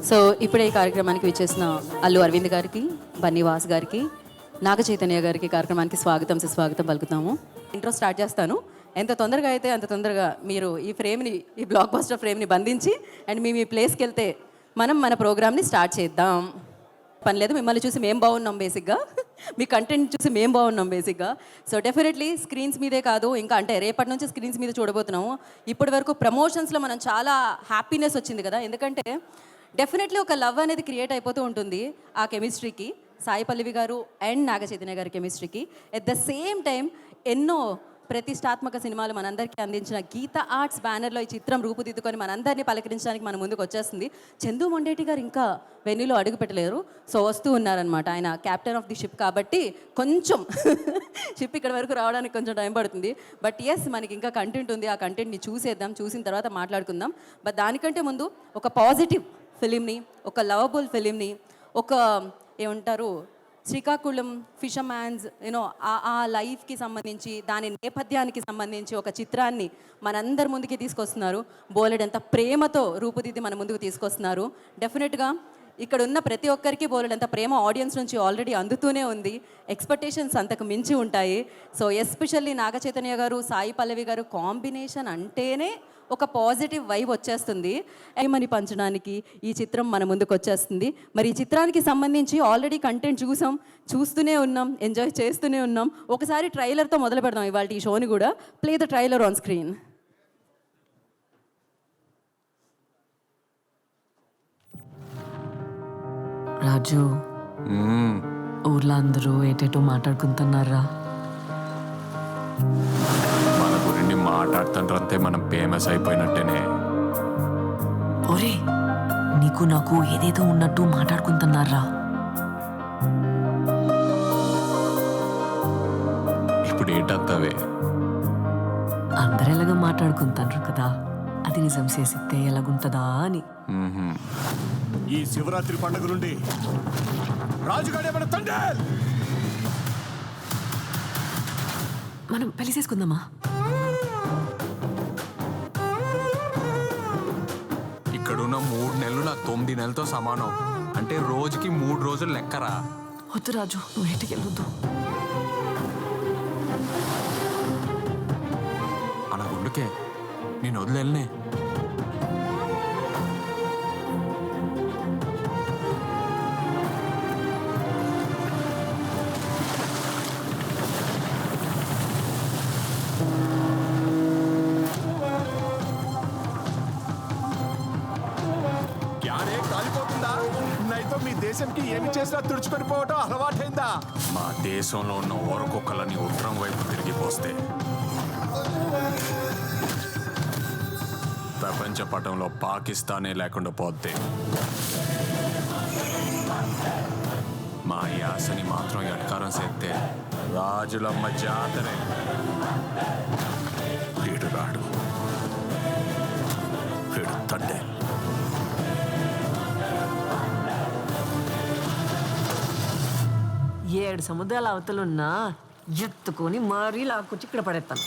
So ఇప్పుడే ఈ కార్యక్రమానికి విచ్చేసిన అల్లు అరవింద్ గారికి, బన్నీవాస్ గారికి, నాగ చైతన్య గారికి కార్యక్రమానికి స్వాగతం సుస్వాగతం పలుకుతాము. ఇంట్రో స్టార్ట్ చేస్తాను. ఎంత తొందరగా అయితే అంత తొందరగా మీరు ఈ బ్లాక్ బస్టర్ ఫ్రేమ్ని బంధించి అండ్ మీ ప్లేస్కి వెళ్తే మనం మన ప్రోగ్రామ్ని స్టార్ట్ చేద్దాం. పని లేదు, మిమ్మల్ని చూసి మేము బాగున్నాం బేసిక్గా, మీ కంటెంట్ చూసి మేము బాగున్నాం బేసిక్గా. సో డెఫినెట్లీ స్క్రీన్స్ మీదే కాదు, ఇంకా అంటే రేపటి నుంచి స్క్రీన్స్ మీద చూడబోతున్నాము. ఇప్పటి వరకు ప్రమోషన్స్లో మనం చాలా హ్యాపీనెస్ వచ్చింది కదా, ఎందుకంటే డెఫినెట్లీ ఒక లవ్ అనేది క్రియేట్ అయిపోతూ ఉంటుంది ఆ కెమిస్ట్రీకి, సాయి పల్లవి గారు అండ్ నాగ చైతన్య గారి కెమిస్ట్రీకి. ఎట్ ద సేమ్ టైం ఎన్నో ప్రతిష్టాత్మక సినిమాలు మనందరికీ అందించిన గీత ఆర్ట్స్ బ్యానర్లో ఈ చిత్రం రూపుదిద్దుకొని మనందరినీ పలకరించడానికి మన ముందుకు వచ్చేస్తుంది. చందు మొండేటి గారు ఇంకా వెన్యూలో అడుగు పెట్టలేరు, సో వస్తూ ఉన్నారనమాట. ఆయన క్యాప్టెన్ ఆఫ్ ది షిప్ కాబట్టి కొంచెం షిప్ ఇక్కడ వరకు రావడానికి కొంచెం టైం పడుతుంది. బట్ ఎస్, మనకి ఇంకా కంటెంట్ ఉంది, ఆ కంటెంట్ని చూసేద్దాం, చూసిన తర్వాత మాట్లాడుకుందాం. బట్ దానికంటే ముందు ఒక పాజిటివ్ ఫిలింని, ఒక లవబుల్ ఫిలింని, ఒక ఏమంటారు శ్రీకాకుళం ఫిషర్మ్యాన్స్ ఆ లైఫ్కి సంబంధించి, దాని నేపథ్యానికి సంబంధించి ఒక చిత్రాన్ని మనందరి ముందుకి తీసుకొస్తున్నారు. బోలెడంత ప్రేమతో రూపుదిద్ది మన ముందుకు తీసుకొస్తున్నారు. డెఫినెట్గా ఇక్కడ ఉన్న ప్రతి ఒక్కరికి బోలెడంత ప్రేమ ఆడియన్స్ నుంచి ఆల్రెడీ అందుతూనే ఉంది. ఎక్స్పెక్టేషన్స్ అంతకు మించి ఉంటాయి. సో ఎస్పెషల్లీ నాగ చైతన్య గారు, సాయి పల్లవి గారు కాంబినేషన్ అంటేనే ఒక పాజిటివ్ వైబ్ వచ్చేస్తుంది. ఏమని పంచడానికి ఈ చిత్రం మన ముందుకు వచ్చేస్తుంది. మరి ఈ చిత్రానికి సంబంధించి ఆల్రెడీ కంటెంట్ చూస్తూనే ఉన్నాం, ఎంజాయ్ చేస్తూనే ఉన్నాం. ఒకసారి ట్రైలర్తో మొదలు పెడదాం ఇవాళ ఈ షోని కూడా. Play the trailer on screen. Raju, ఊర్లో అందరూ ఏటేటో మాట్లాడుకుంటున్నారా? మన గురించి మాట్లాడుతుంటే మనం ఫేమస్ అయిపోయినట్టేనే. ఒరే, నీకు నాకు ఏదేదో ఉన్నట్టు మాట్లాడుకుంటున్నారా? ఇప్పుడు ఏంటంతవే? అందరెలాగా మాట్లాడుకుంటారు కదా, అది నిజం చేసిస్తే ఎలాగుంటుందా అని. ఈ శివరాత్రి పండుగ నుండి రాజుగాడే మన తండ్రి. మనం పెళ్లి చేసుకుందామా? ఇక్కడున్న 3 నెలలు నా 9 నెలలతో సమానం. అంటే రోజుకి 3 రోజులు లెక్కరా. వద్దు రాజు, నువ్వు ఇంటికి వెళ్ళొద్దు. అలా గుండుకే నేను వదిలేనే. కాలిపోతుందా? నైతో మీ దేశంకి ఏమి చేసినా తుడుచుకొని పోవటం అలవాటైందా? మా దేశంలో ఉన్న ఓరకొక్కలని ఉత్తరం వైపు తిరిగిపోస్తే ప్రపంచ పటంలో పాకిస్తానే లేకుండా పోతే మా యాసని మాత్రం ఎట్కారం చేస్తే రాజులమ్మ జాతరే. వీడు రాడు, వీడు తండ్రి. 7 సముద్రాల అవతలున్నా ఎత్తుకొని మరీ లాక్కొచ్చి ఇక్కడ పడేస్తాను.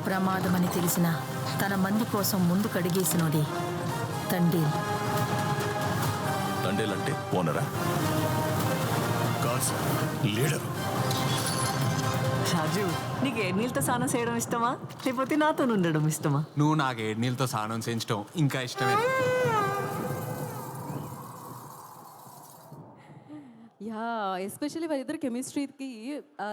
ప్రమాదమని తెలిసిన తన మంది కోసం ముందు కడిగేసినోడి తండ్రి. తండేలంటే ఓనరా కాదు, లీడరు. రాజు, నీకు ఏ నీళ్ళతో స్నానం చేయడం ఇష్టమా, లేకపోతే నాతో ఉండడం ఇష్టమా? నువ్వు నాకు 7 నీళ్ళతో స్నానం చేయించడం ఇంకా ఇష్టమే. యా, ఎస్పెషల్లీ వాళ్ళిద్దరు కెమిస్ట్రీకి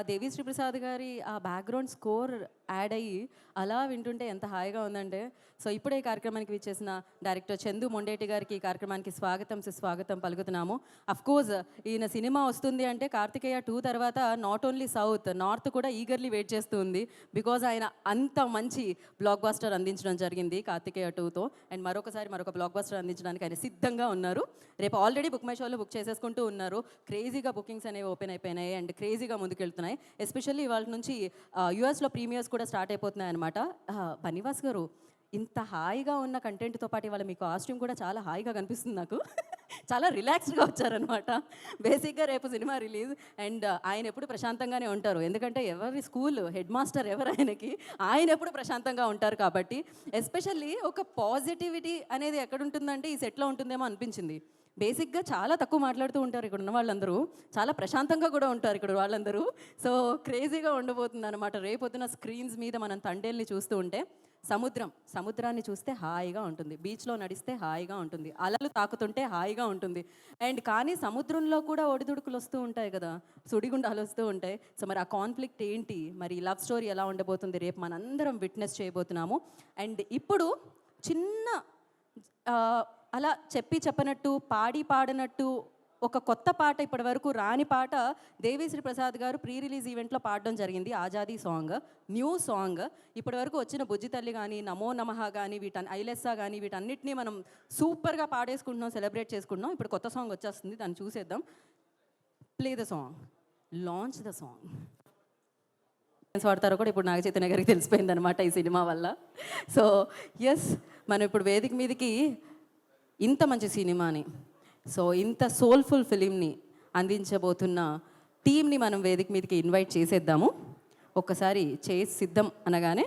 దేవి శ్రీ ప్రసాద్ గారి ఆ బ్యాక్గ్రౌండ్ స్కోర్ యాడ్ అయ్యి అలా వింటుంటే ఎంత హాయిగా ఉందంటే. సో ఇప్పుడే ఈ కార్యక్రమానికి విచ్చేసిన డైరెక్టర్ చందు మొండేటి గారికి ఈ కార్యక్రమానికి స్వాగతం సుస్వాగతం పలుకుతున్నాము. అఫ్కోర్స్ ఈయన సినిమా వస్తుంది అంటే కార్తికేయ 2 తర్వాత నాట్ ఓన్లీ సౌత్, నార్త్ కూడా ఈగర్లీ వెయిట్ చేస్తూ ఉంది. బికాజ్ ఆయన అంత మంచి బ్లాక్ బస్టర్ అందించడం జరిగింది కార్తికేయ 2తో. అండ్ మరొక బ్లాక్ బస్టర్ అందించడానికి ఆయన సిద్ధంగా ఉన్నారు. రేపు ఆల్రెడీ బుక్ మై షోలో బుక్ చేసేసుకుంటూ ఉన్నారు. క్రేజీగా బుకింగ్స్ అనేవి ఓపెన్ అయిపోయినాయి అండ్ క్రేజీగా ముందుకెళ్తున్నాయి. ఎస్పెషల్లీ ఇవాళ నుంచి యూఎస్లో ప్రీమియర్స్ కూడా స్టార్ట్ అయిపోతున్నాయి అనమాట. బన్నీవాస్ గారు, ఇంత హాయిగా ఉన్న కంటెంట్తో పాటు ఇవాళ మీ కాస్ట్యూమ్ కూడా చాలా హాయిగా కనిపిస్తుంది నాకు. చాలా రిలాక్స్డ్గా వచ్చారనమాట. బేసిక్గా రేపు సినిమా రిలీజ్ అండ్ ఆయన ఎప్పుడు ప్రశాంతంగానే ఉంటారు. ఎందుకంటే ఎవరి స్కూల్ హెడ్ మాస్టర్ ఎవరు ఆయనకి, ఆయన ఎప్పుడు ప్రశాంతంగా ఉంటారు కాబట్టి ఎస్పెషల్లీ ఒక పాజిటివిటీ అనేది ఎక్కడ ఉంటుందంటే ఈ సెట్లో ఉంటుందేమో అనిపించింది. బేసిక్గా చాలా తక్కువ మాట్లాడుతూ ఉంటారు ఇక్కడ ఉన్న వాళ్ళందరూ, చాలా ప్రశాంతంగా కూడా ఉంటారు ఇక్కడ వాళ్ళందరూ. సో క్రేజీగా ఉండబోతుంది అనమాట రేపొద్దున స్క్రీన్స్ మీద మనం తండేల్ని చూస్తూ ఉంటే. సముద్రాన్ని చూస్తే హాయిగా ఉంటుంది, బీచ్లో నడిస్తే హాయిగా ఉంటుంది, అలలు తాకుతుంటే హాయిగా ఉంటుంది. అండ్ కానీ సముద్రంలో కూడా ఒడిదుడుకులు వస్తూ ఉంటాయి కదా, సుడిగుండాలు వస్తూ ఉంటాయి. సో మరి ఆ కాన్ఫ్లిక్ట్ ఏంటి, మరి లవ్ స్టోరీ ఎలా ఉండబోతుంది రేపు మనందరం విట్నెస్ చేయబోతున్నాము. అండ్ ఇప్పుడు చిన్న అలా చెప్పనట్టు పాడినట్టు ఒక కొత్త పాట, ఇప్పటి వరకు రాని పాట దేవిశ్రీ ప్రసాద్ గారు ప్రీ రిలీజ్ ఈవెంట్లో పాడడం జరిగింది. Azadi song, new song. ఇప్పటి వరకు వచ్చిన బుజ్జి తల్లి కానీ, నమో నమః కానీ, ఐలెస్సా కానీ, వీటన్నిటినీ మనం సూపర్గా పాడేసుకుంటున్నాం, సెలబ్రేట్ చేసుకుంటున్నాం. ఇప్పుడు కొత్త సాంగ్ వచ్చేస్తుంది, దాన్ని చూసేద్దాం. Play the song, launch the song. వాడతారో కూడా ఇప్పుడు నాగ చైతన్య గారికి తెలిసిపోయింది అనమాట ఈ సినిమా వల్ల. సో ఎస్, మనం ఇప్పుడు వేదిక మీదకి ఇంత మంచి సినిమాని, సో ఇంత సోల్ఫుల్ ఫిలింని అందించబోతున్న టీంని మనం వేదిక మీదకి ఇన్వైట్ చేసేద్దాము. ఒక్కసారి చేసి సిద్ధం అనగానే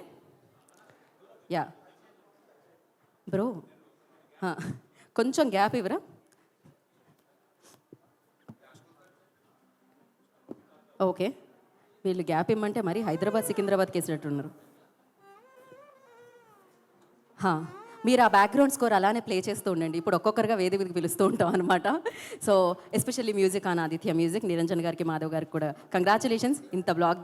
యా బ్రో కొంచెం గ్యాప్ ఇవ్వరా. ఓకే, వీళ్ళు గ్యాప్ ఇమ్మంటే మరి హైదరాబాద్ సికింద్రాబాద్కి వేసినట్టున్నారు. మీరు ఆ బ్యాక్గ్రౌండ్ స్కోర్ అలానే ప్లే చేస్తూ ఉండండి. ఇప్పుడు ఒక్కొక్కరుగా వేదికకి పిలుస్తూ ఉంటాం అనమాట. So especially music on Aditya music, Niranjan గారికి, మాధవ్ గారికి కూడా కంగ్రాచులేషన్స్. ఇంత బ్లాక్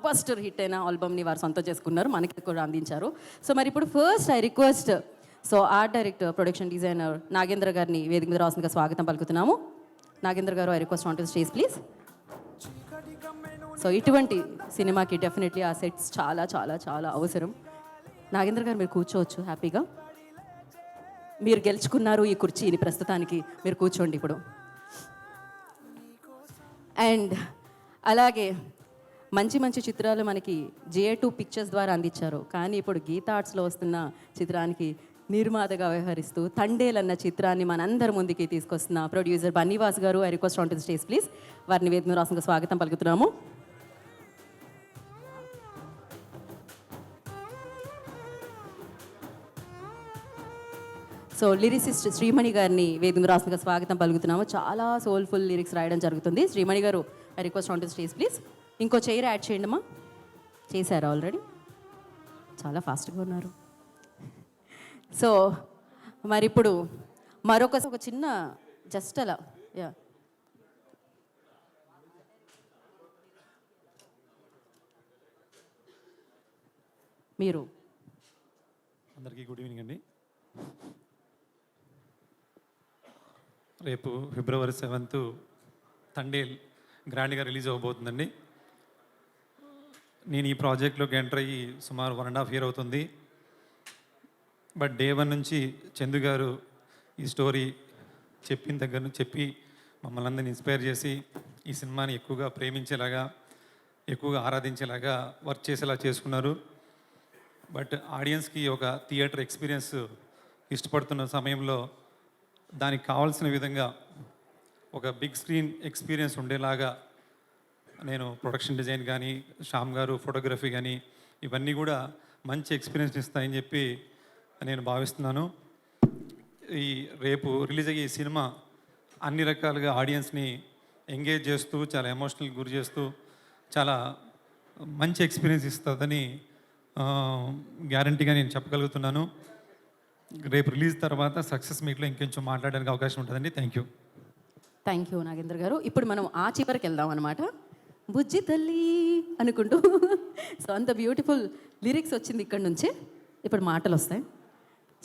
బస్టర్ హిట్ అయిన ఆల్బమ్ని వారు సొంతం చేసుకున్నారు, మనకి కూడా అందించారు. సో మరి ఇప్పుడు first I request so art director, production designer Nagendra గారిని వేదిక మీద రావాల్సిందిగా స్వాగతం పలుకుతున్నాము. నాగేంద్ర గారు, I request on to stage please. So ఇటువంటి సినిమాకి డెఫినెట్లీ ఆ సెట్స్ చాలా చాలా చాలా అవసరం. నాగేంద్ర గారు మీరు కూర్చోవచ్చు హ్యాపీగా. మీరు గెలుచుకున్నారు ఈ కుర్చీని, ప్రస్తుతానికి మీరు కూర్చోండి ఇప్పుడు. అండ్ అలాగే మంచి మంచి చిత్రాలు మనకి JA2 పిక్చర్స్ ద్వారా అందించారు. కానీ ఇప్పుడు గీతా ఆర్ట్స్లో వస్తున్న చిత్రానికి నిర్మాతగా వ్యవహరిస్తూ తండేల్ అన్న చిత్రాన్ని మనందరి ముందుకి తీసుకొస్తున్న ప్రొడ్యూసర్ బన్నీవాస్ గారు, I request on to the stage please. వారిని వేదిక రాష్ట్రంగా స్వాగతం పలుకుతున్నాము. సో లిరిసిస్ట్ శ్రీమణి గారిని వేదిక రాష్ట్రంగా స్వాగతం పలుకుతున్నాము. చాలా సోల్ఫుల్ లిరిక్స్ రాయడం జరుగుతుంది. శ్రీమణి గారు, I request on to stage please. ఇంకో చైర్ యాడ్ చేయండి అమ్మా. చేశారు ఆల్రెడీ, చాలా ఫాస్ట్గా ఉన్నారు. సో మరి ఇప్పుడు ఒక చిన్న జస్ట్ అలా యా మీరు. అందరికీ గుడ్ ఈవినింగ్ అండి. రేపు February 7th తండేల్ గ్రాండ్గా రిలీజ్ అవ్వబోతుందండి. నేను ఈ ప్రాజెక్ట్లోకి ఎంటర్ అయ్యి సుమారు 1.5 years అవుతుంది. బట్ డే 1 నుంచి చందు గారు ఈ స్టోరీ చెప్పిన దగ్గర నుంచి చెప్పి మమ్మల్ని అందరిని ఇన్స్పైర్ చేసి ఈ సినిమాని ఎక్కువగా ప్రేమించేలాగా, ఎక్కువగా ఆరాధించేలాగా వర్క్ చేసేలా చేసుకున్నారు. బట్ ఆడియన్స్కి ఒక థియేటర్ ఎక్స్పీరియన్స్ ఇష్టపడుతున్న సమయంలో దానికి కావాల్సిన విధంగా ఒక బిగ్ స్క్రీన్ ఎక్స్పీరియన్స్ ఉండేలాగా నేను ప్రొడక్షన్ డిజైన్ కానీ, శ్యామ్ గారు ఫోటోగ్రఫీ కానీ, ఇవన్నీ కూడా మంచి ఎక్స్పీరియన్స్ ఇస్తాయని చెప్పి నేను భావిస్తున్నాను. ఈ రేపు రిలీజ్ అయ్యే ఈ సినిమా అన్ని రకాలుగా ఆడియన్స్ని ఎంగేజ్ చేస్తూ, చాలా ఎమోషనల్ గురి చేస్తూ, చాలా మంచి ఎక్స్పీరియన్స్ ఇస్తుందని గ్యారంటీగా నేను చెప్పగలుగుతున్నాను. రేపు రిలీజ్ తర్వాత సక్సెస్ మీట్లో ఇంకొంచెం మాట్లాడడానికి అవకాశం ఉంటుందండి. థ్యాంక్ యూ నాగేంద్ర గారు. ఇప్పుడు మనం ఆ చివరికి వెళ్దాం అనమాట. బుజ్జి తల్లి అనుకుంటూ సో అంత బ్యూటిఫుల్ లిరిక్స్ వచ్చింది ఇక్కడ నుంచి. ఇప్పుడు మాటలు వస్తాయి.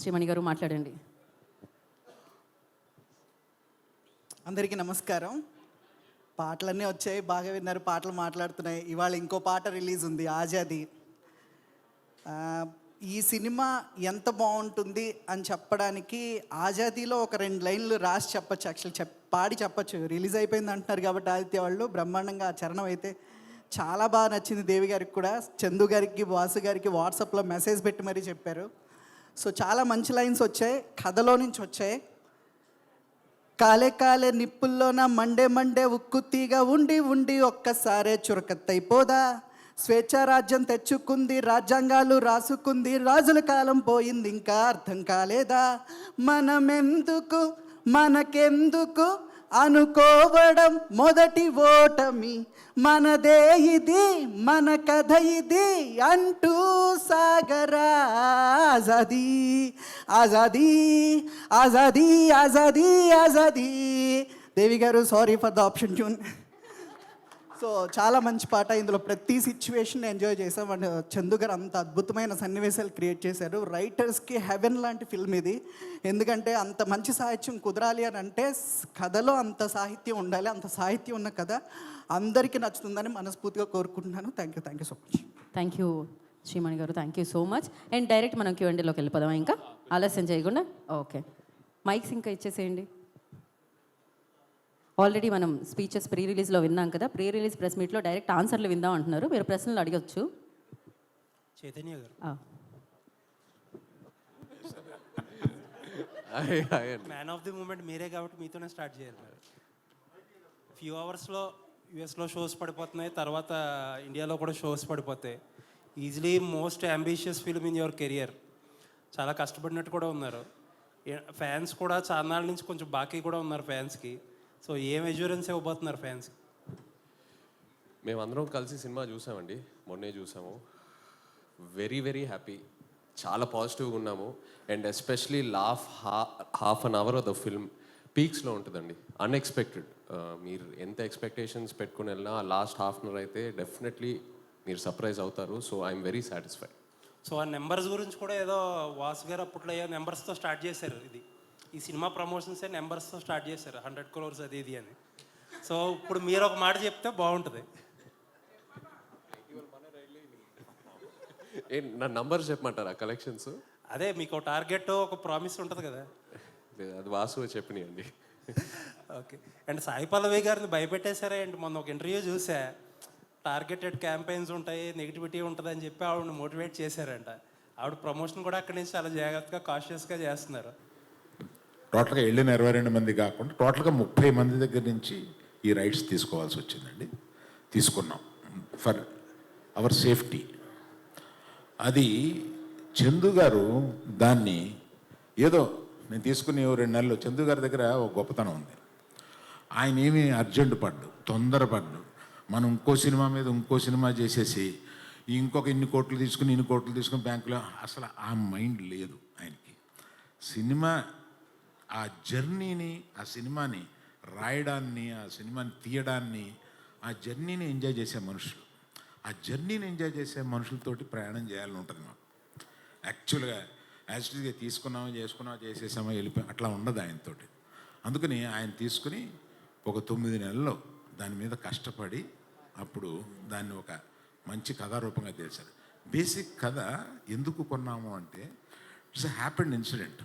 శ్రీమణి గారు మాట్లాడండి. అందరికీ నమస్కారం. పాటలన్నీ వచ్చాయి, బాగా విన్నారు, పాటలు మాట్లాడుతున్నాయి. ఇవాళ ఇంకో పాట రిలీజ్ ఉంది, ఆజాదీ. ఈ సినిమా ఎంత బాగుంటుంది అని చెప్పడానికి ఆజాదీలో ఒక 2 లైన్లు రాసి చెప్పచ్చు, యాక్చువల్ పాడి చెప్పచ్చు. రిలీజ్ అయిపోయింది అంటున్నారు కాబట్టి ఆదిత్య వాళ్ళు బ్రహ్మాండంగా ఆ చరణం అయితే చాలా బాగా నచ్చింది. దేవి గారికి కూడా, చందు గారికి, వాసు గారికి వాట్సాప్లో మెసేజ్ పెట్టి మరీ చెప్పారు. సో చాలా మంచి లైన్స్ వచ్చాయి, కథలో నుంచి వచ్చాయి. కాలే కాలే నిప్పుల్లోన మండే మండే ఉక్కు తీగ ఉండి ఉండి ఒక్కసారే చురకత్తైపోదా. స్వేచ్ఛ రాజ్యం తెచ్చుకుంది, రాజ్యాంగాలు రాసుకుంది, రాజుల కాలం పోయింది, ఇంకా అర్థం కాలేదా. మనమెందుకు మనకెందుకు అనుకోవడం మొదటి ఓటమి, మనదే ఇది మన కథ ఇది అంటూ సాగరా. ఆజాదీ ఆజాదీ ఆజాదీ ఆజాదీ ఆజాదీ. దేవి గారు, sorry for the option tune. So చాలా మంచి పాట, ఇందులో ప్రతి సిచ్యువేషన్ ఎంజాయ్ చేసాం. అండ్ చందు గారు అంత అద్భుతమైన సన్నివేశాలు క్రియేట్ చేశారు. రైటర్స్కి హెవెన్ లాంటి ఫిల్మ్ ఇది. ఎందుకంటే అంత మంచి సాహిత్యం కుదరాలి అని అంటే కథలో అంత సాహిత్యం ఉండాలి. అంత సాహిత్యం ఉన్న కథ అందరికీ నచ్చుతుందని మనస్ఫూర్తిగా కోరుకుంటున్నాను. Thank you so much. Thank you Sreemani గారు, thank you so much. And direct మనం Q&Aలోకి వెళ్ళిపోదాం, ఇంకా ఆలస్యం చేయకుండా. ఓకే, మైక్స్ ఇంకా ఇచ్చేసేయండి. ఆల్రెడీ మనం స్పీచెస్ ప్రీ రిలీజ్లో విన్నాం కదా, ప్రీ రిలీజ్ ప్రెస్ మీట్లో డైరెక్ట్ ఆన్సర్లు విందాం అంటున్నారు. మీరు ప్రశ్నలు అడగచ్చు. చైతన్య గారు, మ్యాన్ ఆఫ్ ది మూమెంట్ మీరే కాబట్టి మీతోనే స్టార్ట్ చేయాలి. మరి ఫ్యూ అవర్స్లో యూఎస్లో షోస్ పడిపోతున్నాయి, తర్వాత ఇండియాలో కూడా షోస్ పడిపోతాయి. Easily most ambitious film in your career. చాలా కష్టపడినట్టు కూడా ఉన్నారు. ఫ్యాన్స్ కూడా చాలా నాళ్ళ నుంచి కొంచెం బాకీ కూడా ఉన్నారు ఫ్యాన్స్కి. సో ఏం ఎష్యూరెన్స్ ఇవ్వబోతున్నారు ఫ్యాన్స్కి? మేమందరం కలిసి సినిమా చూసామండి, మొన్నే చూసాము. వెరీ వెరీ హ్యాపీ, చాలా పాజిటివ్గా ఉన్నాము. And especially half an hour of the film పీక్స్లో ఉంటుందండి. అన్ఎక్స్పెక్టెడ్. మీరు ఎంత ఎక్స్పెక్టేషన్స్ పెట్టుకుని వెళ్ళినా లాస్ట్ హాఫ్ అన్ అవర్ అయితే డెఫినెట్లీ మీరు సర్ప్రైజ్ అవుతారు. So I'm very satisfied. So ఆ నెంబర్స్ గురించి కూడా ఏదో వాసు గారు అప్పట్లో ఏదో నెంబర్స్తో స్టార్ట్ చేశారు. ఈ సినిమా ప్రమోషన్సే నెంబర్స్తో స్టార్ట్ చేశారు, 100 crores అది ఇది అని. సో ఇప్పుడు మీరు ఒక మాట చెప్తే బాగుంటుంది. నా నంబర్స్ చెప్పమంటారా కలెక్షన్స్? అదే మీకు ఒక టార్గెట్, ఒక ప్రామిస్ ఉంటుంది కదా. అది వాసు చెప్పినాయండి. ఓకే. అండ్ సాయి పల్లవి గారిని భయపెట్టేశారా అండ్ మొన్న ఒక ఇంటర్వ్యూ చూసా, టార్గెటెడ్ క్యాంపెయిన్స్ ఉంటాయి, నెగిటివిటీ ఉంటుంది అని చెప్పి ఆవిడని మోటివేట్ చేశారంట. ఆవిడ ప్రమోషన్ కూడా అక్కడి నుంచి చాలా జాగ్రత్తగా కాషియస్గా చేస్తున్నారు. టోటల్గా వెళ్ళిన 22 మంది కాకుండా టోటల్గా 30 మంది దగ్గర నుంచి ఈ రైట్స్ తీసుకోవాల్సి వచ్చిందండి. తీసుకున్నాం ఫర్ అవర్ సేఫ్టీ. అది చందు గారు దాన్ని ఏదో నేను తీసుకుని 2 నెలలు చందు గారి దగ్గర ఒక గొప్పతనం ఉంది. ఆయన ఏమీ అర్జెంటు పడ్డు, తొందరపడ్డు. మనం ఇంకో సినిమా మీద ఇంకో సినిమా చేసేసి ఇంకొక ఇన్ని కోట్లు తీసుకుని బ్యాంకులో అసలు ఆ మైండ్ లేదు ఆయనకి. సినిమా ఆ జర్నీని, ఆ సినిమాని రాయడాన్ని, ఆ సినిమాని తీయడాన్ని, ఆ జర్నీని ఎంజాయ్ చేసే మనుషులు. ఆ జర్నీని ఎంజాయ్ చేసే మనుషులతోటి ప్రయాణం చేయాలని ఉంటుంది మాకు. యాక్చువల్గా యాక్చువల్గా చేసుకున్నామా చేసేసామా వెళ్ళిపోయి అట్లా ఉండదు ఆయనతోటి. అందుకని ఆయన తీసుకుని ఒక 9 నెలల్లో దాని మీద కష్టపడి అప్పుడు దాన్ని ఒక మంచి కథారూపంగా తెలిసారు. బేసిక్ కథ ఎందుకు కొన్నాము అంటే ఇట్స్ ఎ హ్యాపెండ్ ఇన్సిడెంట్.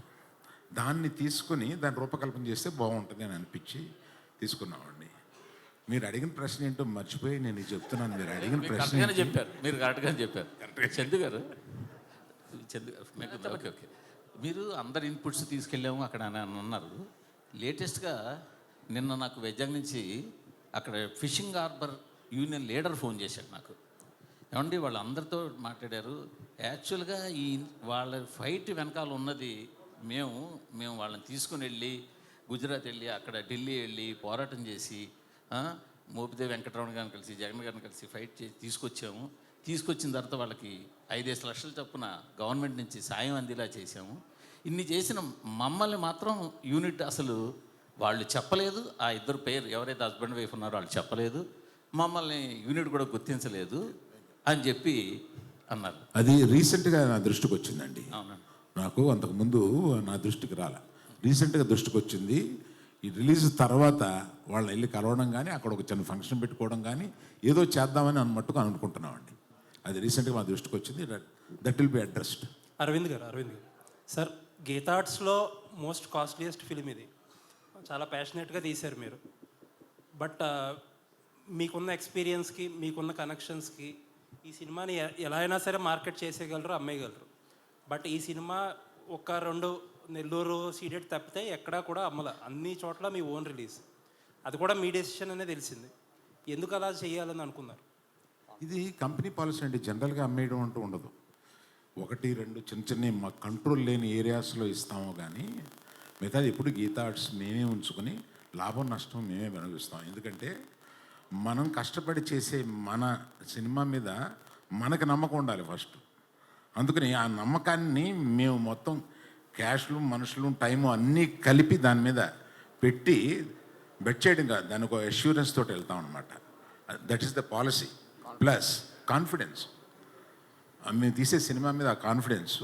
దాన్ని తీసుకుని దాన్ని రూపకల్పన చేస్తే బాగుంటుంది అని అనిపించి తీసుకున్నామండి. మీరు అడిగిన ప్రశ్న ఏంటో మర్చిపోయి నేను చెప్తున్నాను. మీరు అడిగిన ప్రశ్న చెప్పారు, మీరు కరెక్ట్గా చెప్పారు. చందు గారు, ఓకే ఓకే, మీరు అందరి ఇన్పుట్స్ తీసుకెళ్ళాము అక్కడ అని అన్నారు. లేటెస్ట్గా నిన్న నాకు వైజాగ్ నుంచి అక్కడ fishing harbour union leader phone చేశాడు నాకు. ఏమండి వాళ్ళందరితో మాట్లాడారు. యాక్చువల్గా ఈ వాళ్ళ ఫైట్ వెనకాల ఉన్నది మేము వాళ్ళని తీసుకుని వెళ్ళి గుజరాత్ వెళ్ళి అక్కడ ఢిల్లీ వెళ్ళి పోరాటం చేసి మోపిదేవి వెంకటరమణ గారిని కలిసి జగన్ గారిని కలిసి ఫైట్ చేసి తీసుకొచ్చిన తర్వాత వాళ్ళకి 5-5 లక్షల చొప్పున గవర్నమెంట్ నుంచి సాయం అందేలా చేశాము. ఇన్ని చేసిన మమ్మల్ని మాత్రం యూనిట్ అసలు వాళ్ళు చెప్పలేదు. ఆ ఇద్దరు పేరు ఎవరైతే హస్బెండ్ వైఫ్ ఉన్నారో వాళ్ళు చెప్పలేదు. మమ్మల్ని యూనిట్ కూడా గుర్తించలేదు అని చెప్పి అన్నారు. అది రీసెంట్గా నా దృష్టికి వచ్చిందండి. అవునండి, నాకు అంతకుముందు నా దృష్టికి రాలే, రీసెంట్గా దృష్టికి వచ్చింది. ఈ రిలీజ్ తర్వాత వాళ్ళు వెళ్ళి కలవడం కానీ అక్కడ ఒక చిన్న ఫంక్షన్ పెట్టుకోవడం కానీ ఏదో చేద్దామని మట్టుకు అనుకుంటున్నామండి. అది రీసెంట్గా మా దృష్టికి వచ్చింది. That will be addressed. Aravind గారు సార్, గీతార్ట్స్లో మోస్ట్ కాస్ట్లీయెస్ట్ ఫిలిం ఇది. చాలా ప్యాషనెట్గా తీశారు మీరు. బట్ మీకున్న ఎక్స్పీరియన్స్కి, మీకున్న కనెక్షన్స్కి ఈ సినిమాని ఎలా అయినా సరే మార్కెట్ చేసేయగలరు, అమ్మేయగలరు. బట్ ఈ సినిమా ఒక 2 నెల్లూరు సీడెడ్ తప్పితే ఎక్కడా కూడా అమ్మల, అన్ని చోట్ల మీ ఓన్ రిలీజ్. అది కూడా మీ డెసిషన్ అనే తెలిసింది. ఎందుకు అలా చేయాలని అనుకున్నారు? ఇది కంపెనీ పాలసీ అండి. జనరల్గా అమ్మేయడం అంటూ ఉండదు. 1-2 చిన్న మా కంట్రోల్ లేని ఏరియాస్లో ఇస్తాము, కానీ మిగతాది ఎప్పుడు గీతా ఆర్ట్స్ మేమే ఉంచుకొని లాభం నష్టం మేమే అనుభవిస్తాం. ఎందుకంటే మనం కష్టపడి చేసే మన సినిమా మీద మనకు నమ్మకం ఉండాలి ఫస్ట్. అందుకని ఆ నమ్మకాన్ని మేము మొత్తం క్యాష్లు, మనుషులు, టైము అన్నీ కలిపి దాని మీద పెట్టి బెట్ చేయడం కాదు, దానికి ఒక అష్యూరెన్స్ తోటి వెళ్తాం అనమాట. That is the policy. Plus confidence. మేము తీసే సినిమా మీద ఆ కాన్ఫిడెన్స్.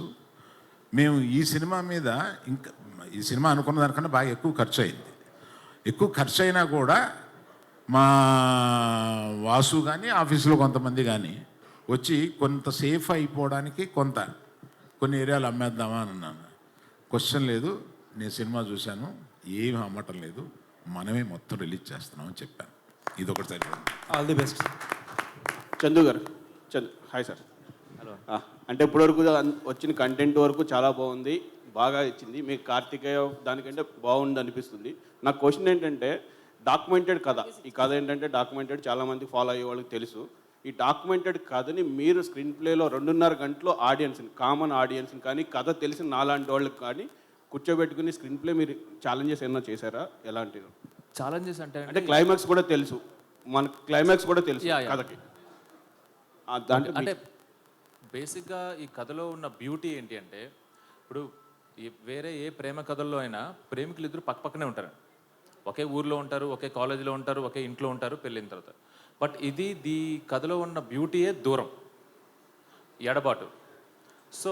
మేము ఈ సినిమా మీద ఇంకా ఈ సినిమా అనుకున్న దానికన్నా బాగా ఎక్కువ ఖర్చు అయింది. ఎక్కువ ఖర్చు అయినా కూడా మా వాసు కానీ ఆఫీసులో కొంతమంది కానీ వచ్చి కొంత సేఫ్ అయిపోవడానికి కొన్ని ఏరియాలు అమ్మేద్దామా అని అన్నాను. క్వశ్చన్ లేదు, నేను సినిమా చూశాను, ఏమి అమ్మటం లేదు, మనమే మొత్తం రిలీజ్ చేస్తున్నామని చెప్పాను. ఇదొకటి సరిపోయింది. All the best. చందు గారు. Hi sir. హలో. అంటే ఇప్పటివరకు వచ్చిన కంటెంట్ వరకు చాలా బాగుంది, బాగా ఇచ్చింది. మీకు కార్తికేయ దానికంటే బాగుంది అనిపిస్తుంది. నా క్వశ్చన్ ఏంటంటే, డాక్యుమెంటెడ్ కథ, ఈ కథ ఏంటంటే డాక్యుమెంటెడ్, చాలామంది ఫాలో అయ్యే వాళ్ళకి తెలుసు. ఈ డాక్యుమెంటెడ్ కథని మీరు స్క్రీన్ ప్లేలో 2.5 గంటలో ఆడియన్స్ని, కామన్ ఆడియన్స్ని కానీ కథ తెలిసిన నాలాంటి వాళ్ళకి కానీ కూర్చోబెట్టుకుని స్క్రీన్ ప్లే మీరు ఛాలెంజెస్ ఏమన్నా చేశారా? ఎలాంటివి ఛాలెంజెస్ అంటే క్లైమాక్స్ కూడా తెలుసు, మన క్లైమాక్స్ కూడా తెలుసు కథకి. అంటే బేసిక్గా ఈ కథలో ఉన్న బ్యూటీ ఏంటి అంటే, ఇప్పుడు వేరే ఏ ప్రేమ కథల్లో అయినా ప్రేమికులు ఇద్దరు పక్కపక్కనే ఉంటారు, ఒకే ఊర్లో ఉంటారు, ఒకే కాలేజీలో ఉంటారు, ఒకే ఇంట్లో ఉంటారు పెళ్ళిన తర్వాత. బట్ ఈ కథలో ఉన్న బ్యూటీయే దూరం, ఎడబాటు. సో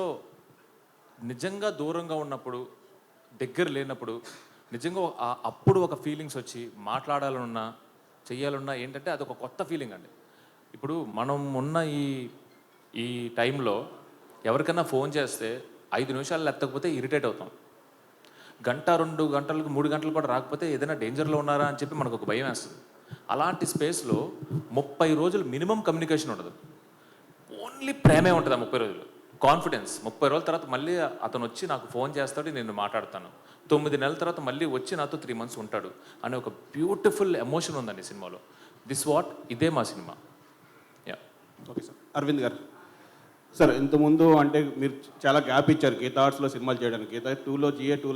నిజంగా దూరంగా ఉన్నప్పుడు, దగ్గర లేనప్పుడు, నిజంగా అప్పుడు ఒక ఫీలింగ్స్ వచ్చి మాట్లాడాలన్నా చెయ్యాలన్నా ఏంటంటే అదొక కొత్త ఫీలింగ్ అండి. ఇప్పుడు మనం ఉన్న ఈ టైంలో ఎవరికైనా ఫోన్ చేస్తే 5 నిమిషాలు ఎత్తకపోతే ఇరిటేట్ అవుతాం. 1-2 గంటలకు 3 గంటలు కూడా రాకపోతే ఏదైనా డేంజర్లో ఉన్నారా అని చెప్పి మనకు ఒక భయం వేస్తుంది. అలాంటి స్పేస్లో 30 రోజులు మినిమం కమ్యూనికేషన్ ఉండదు, ఓన్లీ ప్రేమే ఉంటుంది ఆ 30 రోజులు. కాన్ఫిడెన్స్. 30 రోజుల తర్వాత మళ్ళీ అతను వచ్చి నాకు ఫోన్ చేస్తాడు, నేను మాట్లాడతాను. 9 నెలల తర్వాత మళ్ళీ వచ్చి నాతో 3 months ఉంటాడు అనే ఒక బ్యూటిఫుల్ ఎమోషన్ ఉందండి సినిమాలో. ఇదే మా సినిమా. Okay sir. అరవింద్ గారు. సార్, ఇంతకుముందు అంటే మీరు చాలా గ్యాప్ ఇచ్చారు గీతా ఆర్ట్స్లో సినిమాలు చేయడానికి. గీతా 2లో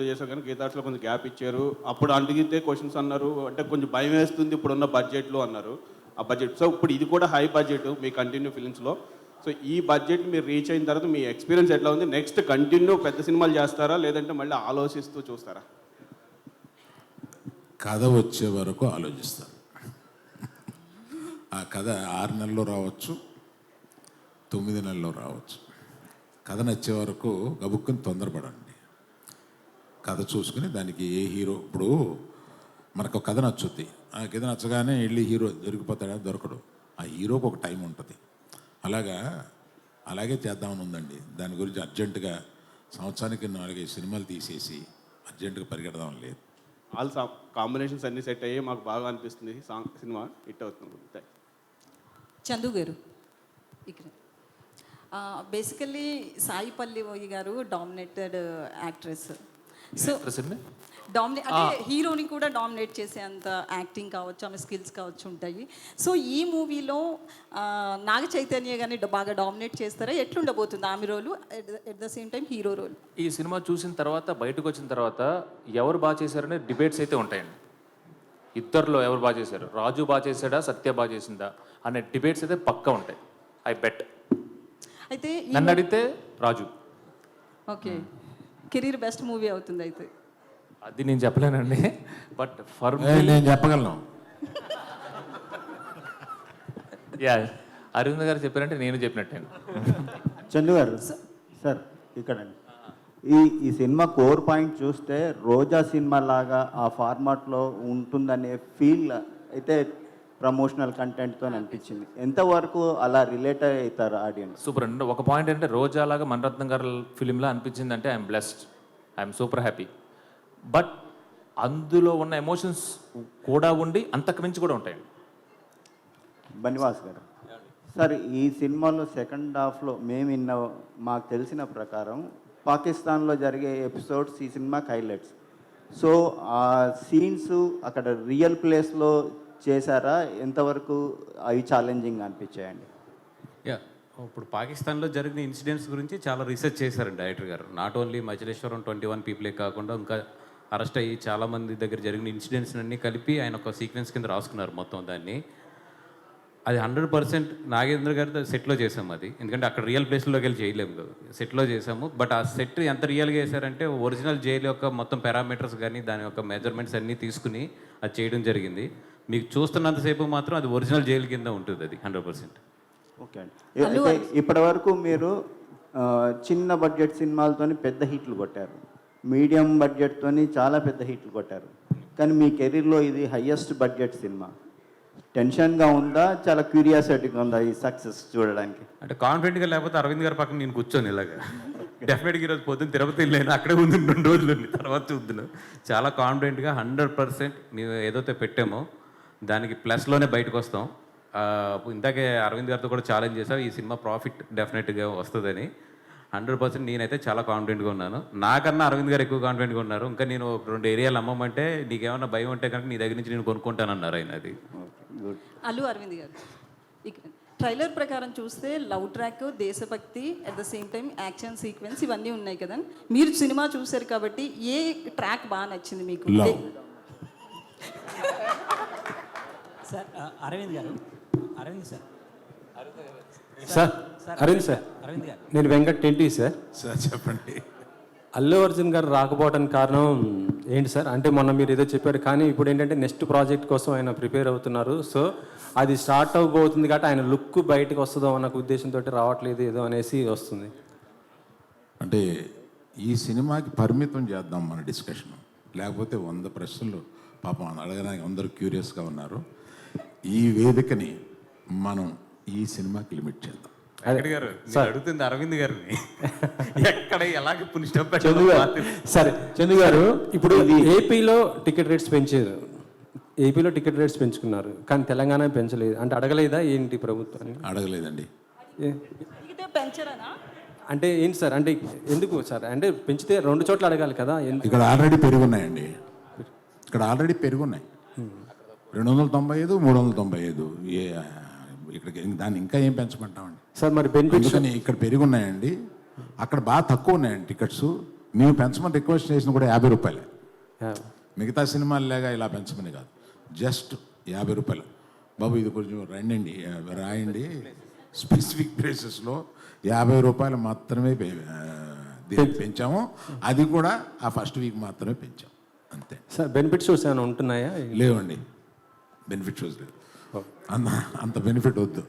చేశారు, కానీ గీతా ఆర్ట్స్లో కొంచెం గ్యాప్ ఇచ్చారు. అప్పుడు అడిగితే క్వశ్చన్స్ అన్నారు, అంటే కొంచెం భయం వేస్తుంది ఇప్పుడున్న బడ్జెట్లో అన్నారు. ఆ బడ్జెట్, సో ఇప్పుడు ఇది కూడా హై బడ్జెట్ మీ కంటిన్యూ ఫిలిమ్స్లో. సో ఈ బడ్జెట్ మీరు రీచ్ అయిన తర్వాత మీ ఎక్స్పీరియన్స్ ఎట్లా ఉంది? నెక్స్ట్ కంటిన్యూ పెద్ద సినిమాలు చేస్తారా, లేదంటే మళ్ళీ ఆలోచిస్తూ చూస్తారా? కథ వచ్చే వరకు ఆలోచిస్తాను. ఆ కథ 6 నెలల్లో రావచ్చు, 9 నెలల్లో రావచ్చు. కథ నచ్చే వరకు గబుక్కుని తొందరపడండి. కథ చూసుకుని దానికి ఏ హీరో, ఇప్పుడు మనకు కథ నచ్చుద్ది, ఆ కథ నచ్చగానే వెళ్ళి హీరో దొరికిపోతాడా? దొరకడు. ఆ హీరోకి ఒక టైం ఉంటుంది. అలాగే చేద్దామని ఉందండి. దాని గురించి అర్జెంటుగా సంవత్సరానికి 4-5 సినిమాలు తీసేసి అర్జెంటుగా పరిగెడదాం లేదు. ఆల్ కాంబినేషన్స్ అన్నీ సెట్ అయ్యి మాకు బాగా అనిపిస్తుంది. సినిమా హిట్ అవుతుంది. చందు గారు ఇక్కడ బేసికల్లీ సాయి పల్లవి గారు డామినేటెడ్ యాక్ట్రెస్. సో అంటే హీరోని కూడా డామినేట్ చేసే అంత యాక్టింగ్ కావచ్చు, ఆమె స్కిల్స్ కావచ్చు ఉంటాయి. సో ఈ మూవీలో నాగ చైతన్య గారిని బాగా డామినేట్ చేస్తారా? ఎట్లుండబోతుంది ఆమె role, at the same time hero role? ఈ సినిమా చూసిన తర్వాత, బయటకు వచ్చిన తర్వాత ఎవరు బాగా చేశారనే డిబేట్స్ అయితే ఉంటాయండి. ఇద్దరిలో ఎవరు బాగా చేశారు, రాజు బాగా చేశాడా, సత్య బాగా చేసిందా అనే డిబేట్స్ అయితే పక్కా ఉంటాయి. I bet. అయితే నన్ను అడిగితే Raju. Okay, career best movie అవుతుంది అయితే. అది నేను చెప్పలేనండి, బట్ ఫర్ నేను చెప్పగలను. యా, అరవింద్ గారు చెప్పారంటే నేను చెప్పినట్టే. చందు గారు సార్, ఇక్కడ ఈ సినిమా కోర్ పాయింట్ చూస్తే రోజా సినిమా లాగా ఆ ఫార్మాట్లో ఉంటుందనే ఫీల్ అయితే ప్రమోషనల్ కంటెంట్తో అనిపించింది. ఎంతవరకు అలా రిలేట్ అవుతారు ఆడియన్స్? సూపర్ అండి. ఒక పాయింట్ అంటే రోజా లాగా మణరత్నం గారి ఫిలింలా అనిపించింది అంటే I'm blessed, I'm super happy. But అందులో ఉన్న ఎమోషన్స్ కూడా ఉండి అంతకు మించి కూడా ఉంటాయండి. బన్నివాస్ గారు సార్, ఈ సినిమాలో సెకండ్ హాఫ్లో మాకు తెలిసిన ప్రకారం పాకిస్తాన్లో జరిగే ఎపిసోడ్స్ ఈ సినిమాకి హైలైట్స్. సో ఆ సీన్స్ అక్కడ రియల్ ప్లేస్లో చేశారా? ఎంతవరకు అవి ఛాలెంజింగ్ అనిపించాయండి? యా, ఇప్పుడు పాకిస్తాన్లో జరిగిన ఇన్సిడెంట్స్ గురించి చాలా రీసెర్చ్ చేశారండి డైరెక్టర్ గారు. నాట్ ఓన్లీ మచిలేశ్వరం 21 పీపులే కాకుండా ఇంకా అరెస్ట్ అయ్యి చాలామంది దగ్గర జరిగిన ఇన్సిడెంట్స్ అన్నీ కలిపి ఆయన ఒక సీక్వెన్స్ కింద రాసుకున్నారు మొత్తం దాన్ని. అది 100% నాగేంద్ర గారితో సెట్లో చేసాము అది, ఎందుకంటే అక్కడ రియల్ ప్లేస్లోకి వెళ్ళి చేయలేము కదా, సెట్లో చేసాము. బట్ ఆ సెట్ ఎంత రియల్గా చేశారంటే ఒరిజినల్ జైలు యొక్క మొత్తం పారామీటర్స్ కానీ దాని యొక్క మెజర్మెంట్స్ అన్నీ తీసుకుని అది చేయడం జరిగింది. మీకు చూస్తున్నంతసేపు మాత్రం అది ఒరిజినల్ జైలు కింద ఉంటుంది అది 100%. ఓకే అండి. ఇప్పటి వరకు మీరు చిన్న బడ్జెట్ సినిమాలతోని పెద్ద హిట్లు కొట్టారు, మీడియం బడ్జెట్తోని చాలా పెద్ద హిట్లు కొట్టారు, కానీ మీ కెరీర్లో ఇది హయ్యెస్ట్ బడ్జెట్ సినిమా. టెన్షన్గా ఉందా, చాలా క్యూరియాసిటీగా ఉందా ఈ సక్సెస్ చూడడానికి? అంటే కాన్ఫిడెంట్గా లేకపోతే అరవింద్ గారి పక్కన నేను కూర్చొని ఇలాగా డెఫినెట్గా ఈరోజు పొద్దున్న తిరుపతి వెళ్ళాను, అక్కడే ఉంది 2 రోజులు తర్వాత చూద్దాను. చాలా కాన్ఫిడెంట్గా 100% మేము ఏదైతే పెట్టామో దానికి ప్లస్లోనే బయటకు వస్తాం. ఇందాకే అరవింద్ గారితో కూడా ఛాలెంజ్ చేసాం, ఈ సినిమా ప్రాఫిట్ డెఫినెట్గా వస్తుందని. 100% నేనైతే చాలా కాన్ఫిడెంట్గా ఉన్నాను. నాకన్నా అరవింద్ గారు ఎక్కువ కాన్ఫిడెంట్గా ఉన్నారు. ఇంకా నేను 2 ఏరియాలు అమ్మమంటే నీకేమన్నా భయం ఉంటే కనుక నీ దగ్గర నుంచి నేను కొనుక్కుంటానన్నారు ఆయన. అది అల్లు అరవింద్ గారు, ఇక్కడ ట్రైలర్ ప్రకారం చూస్తే లవ్ ట్రాక్, దేశభక్తి, at the same time action sequence ఇవన్నీ ఉన్నాయి కదా. మీరు సినిమా చూశారు కాబట్టి ఏ ట్రాక్ బాగా నచ్చింది మీకు? సార్ అరవింద్ గారు, అరవింద్ సార్, అరవింద్ సార్, అరవింద్ గారు, నేను వెంకట్ టెంటి సార్. సార్ చెప్పండి. అల్లు అర్జున్ గారు రాకపోవడానికి కారణం ఏంటి సార్? అంటే మొన్న మీరు ఏదో చెప్పారు, కానీ ఇప్పుడు ఏంటంటే నెక్స్ట్ ప్రాజెక్ట్ కోసం ఆయన ప్రిపేర్ అవుతున్నారు. సో అది స్టార్ట్ అవబోతుంది కాబట్టి ఆయన లుక్ బయటకు వస్తుందో అన్న ఉద్దేశంతో రావట్లేదు ఏదో అనేసి వస్తుంది. అంటే ఈ సినిమాకి పరిమితం చేద్దాం మన డిస్కషన్, లేకపోతే 100 ప్రశ్నలు పాపం అడగడానికి అందరూ క్యూరియస్గా ఉన్నారు. ఈ వేదికని మనం ఈ సినిమాకి లిమిట్ చేద్దాం. గారు అడుగుతుంది అరవింద్ గారిని ఎక్కడ ఎలాగ పునిష్టం సరే చందు గారు, ఇప్పుడు ఏపీలో టికెట్ రేట్స్ పెంచారు, ఏపీలో టికెట్ రేట్స్ పెంచుకున్నారు, కానీ తెలంగాణ పెంచలేదు. అంటే అడగలేదా ఏంటి ప్రభుత్వాన్ని? అడగలేదండి. అంటే ఏంటి సార్, అంటే ఎందుకు సార్? అంటే పెంచితే 2 చోట్ల అడగాలి కదా. ఇక్కడ ఆల్రెడీ పెరుగున్నాయండి, ఇక్కడ ఆల్రెడీ పెరుగున్నాయి. 295, 395. ఇక్కడికి దాన్ని ఇంకా ఏం పెంచమంటామండి సార్? మరి బెనిఫిట్స్ ఇక్కడ పెరుగున్నాయండి, అక్కడ బాగా తక్కువ ఉన్నాయండి టికెట్స్. మేము పెంచమని రిక్వెస్ట్ చేసిన కూడా 50 రూపాయలే. మిగతా సినిమాలు లేగా ఇలా పెంచమని కాదు, జస్ట్ 50 రూపాయలు. బాబు ఇది కొంచెం రాయండి, స్పెసిఫిక్ ప్లేసెస్లో 50 రూపాయలు మాత్రమే పెంచాము. అది కూడా ఆ ఫస్ట్ వీక్ మాత్రమే పెంచాం, అంతే. సార్ బెనిఫిట్ షోస్ ఏమైనా ఉంటున్నాయా? లేవండి, బెనిఫిట్ షోస్ లేదు. అంత బెనిఫిట్ వద్దు.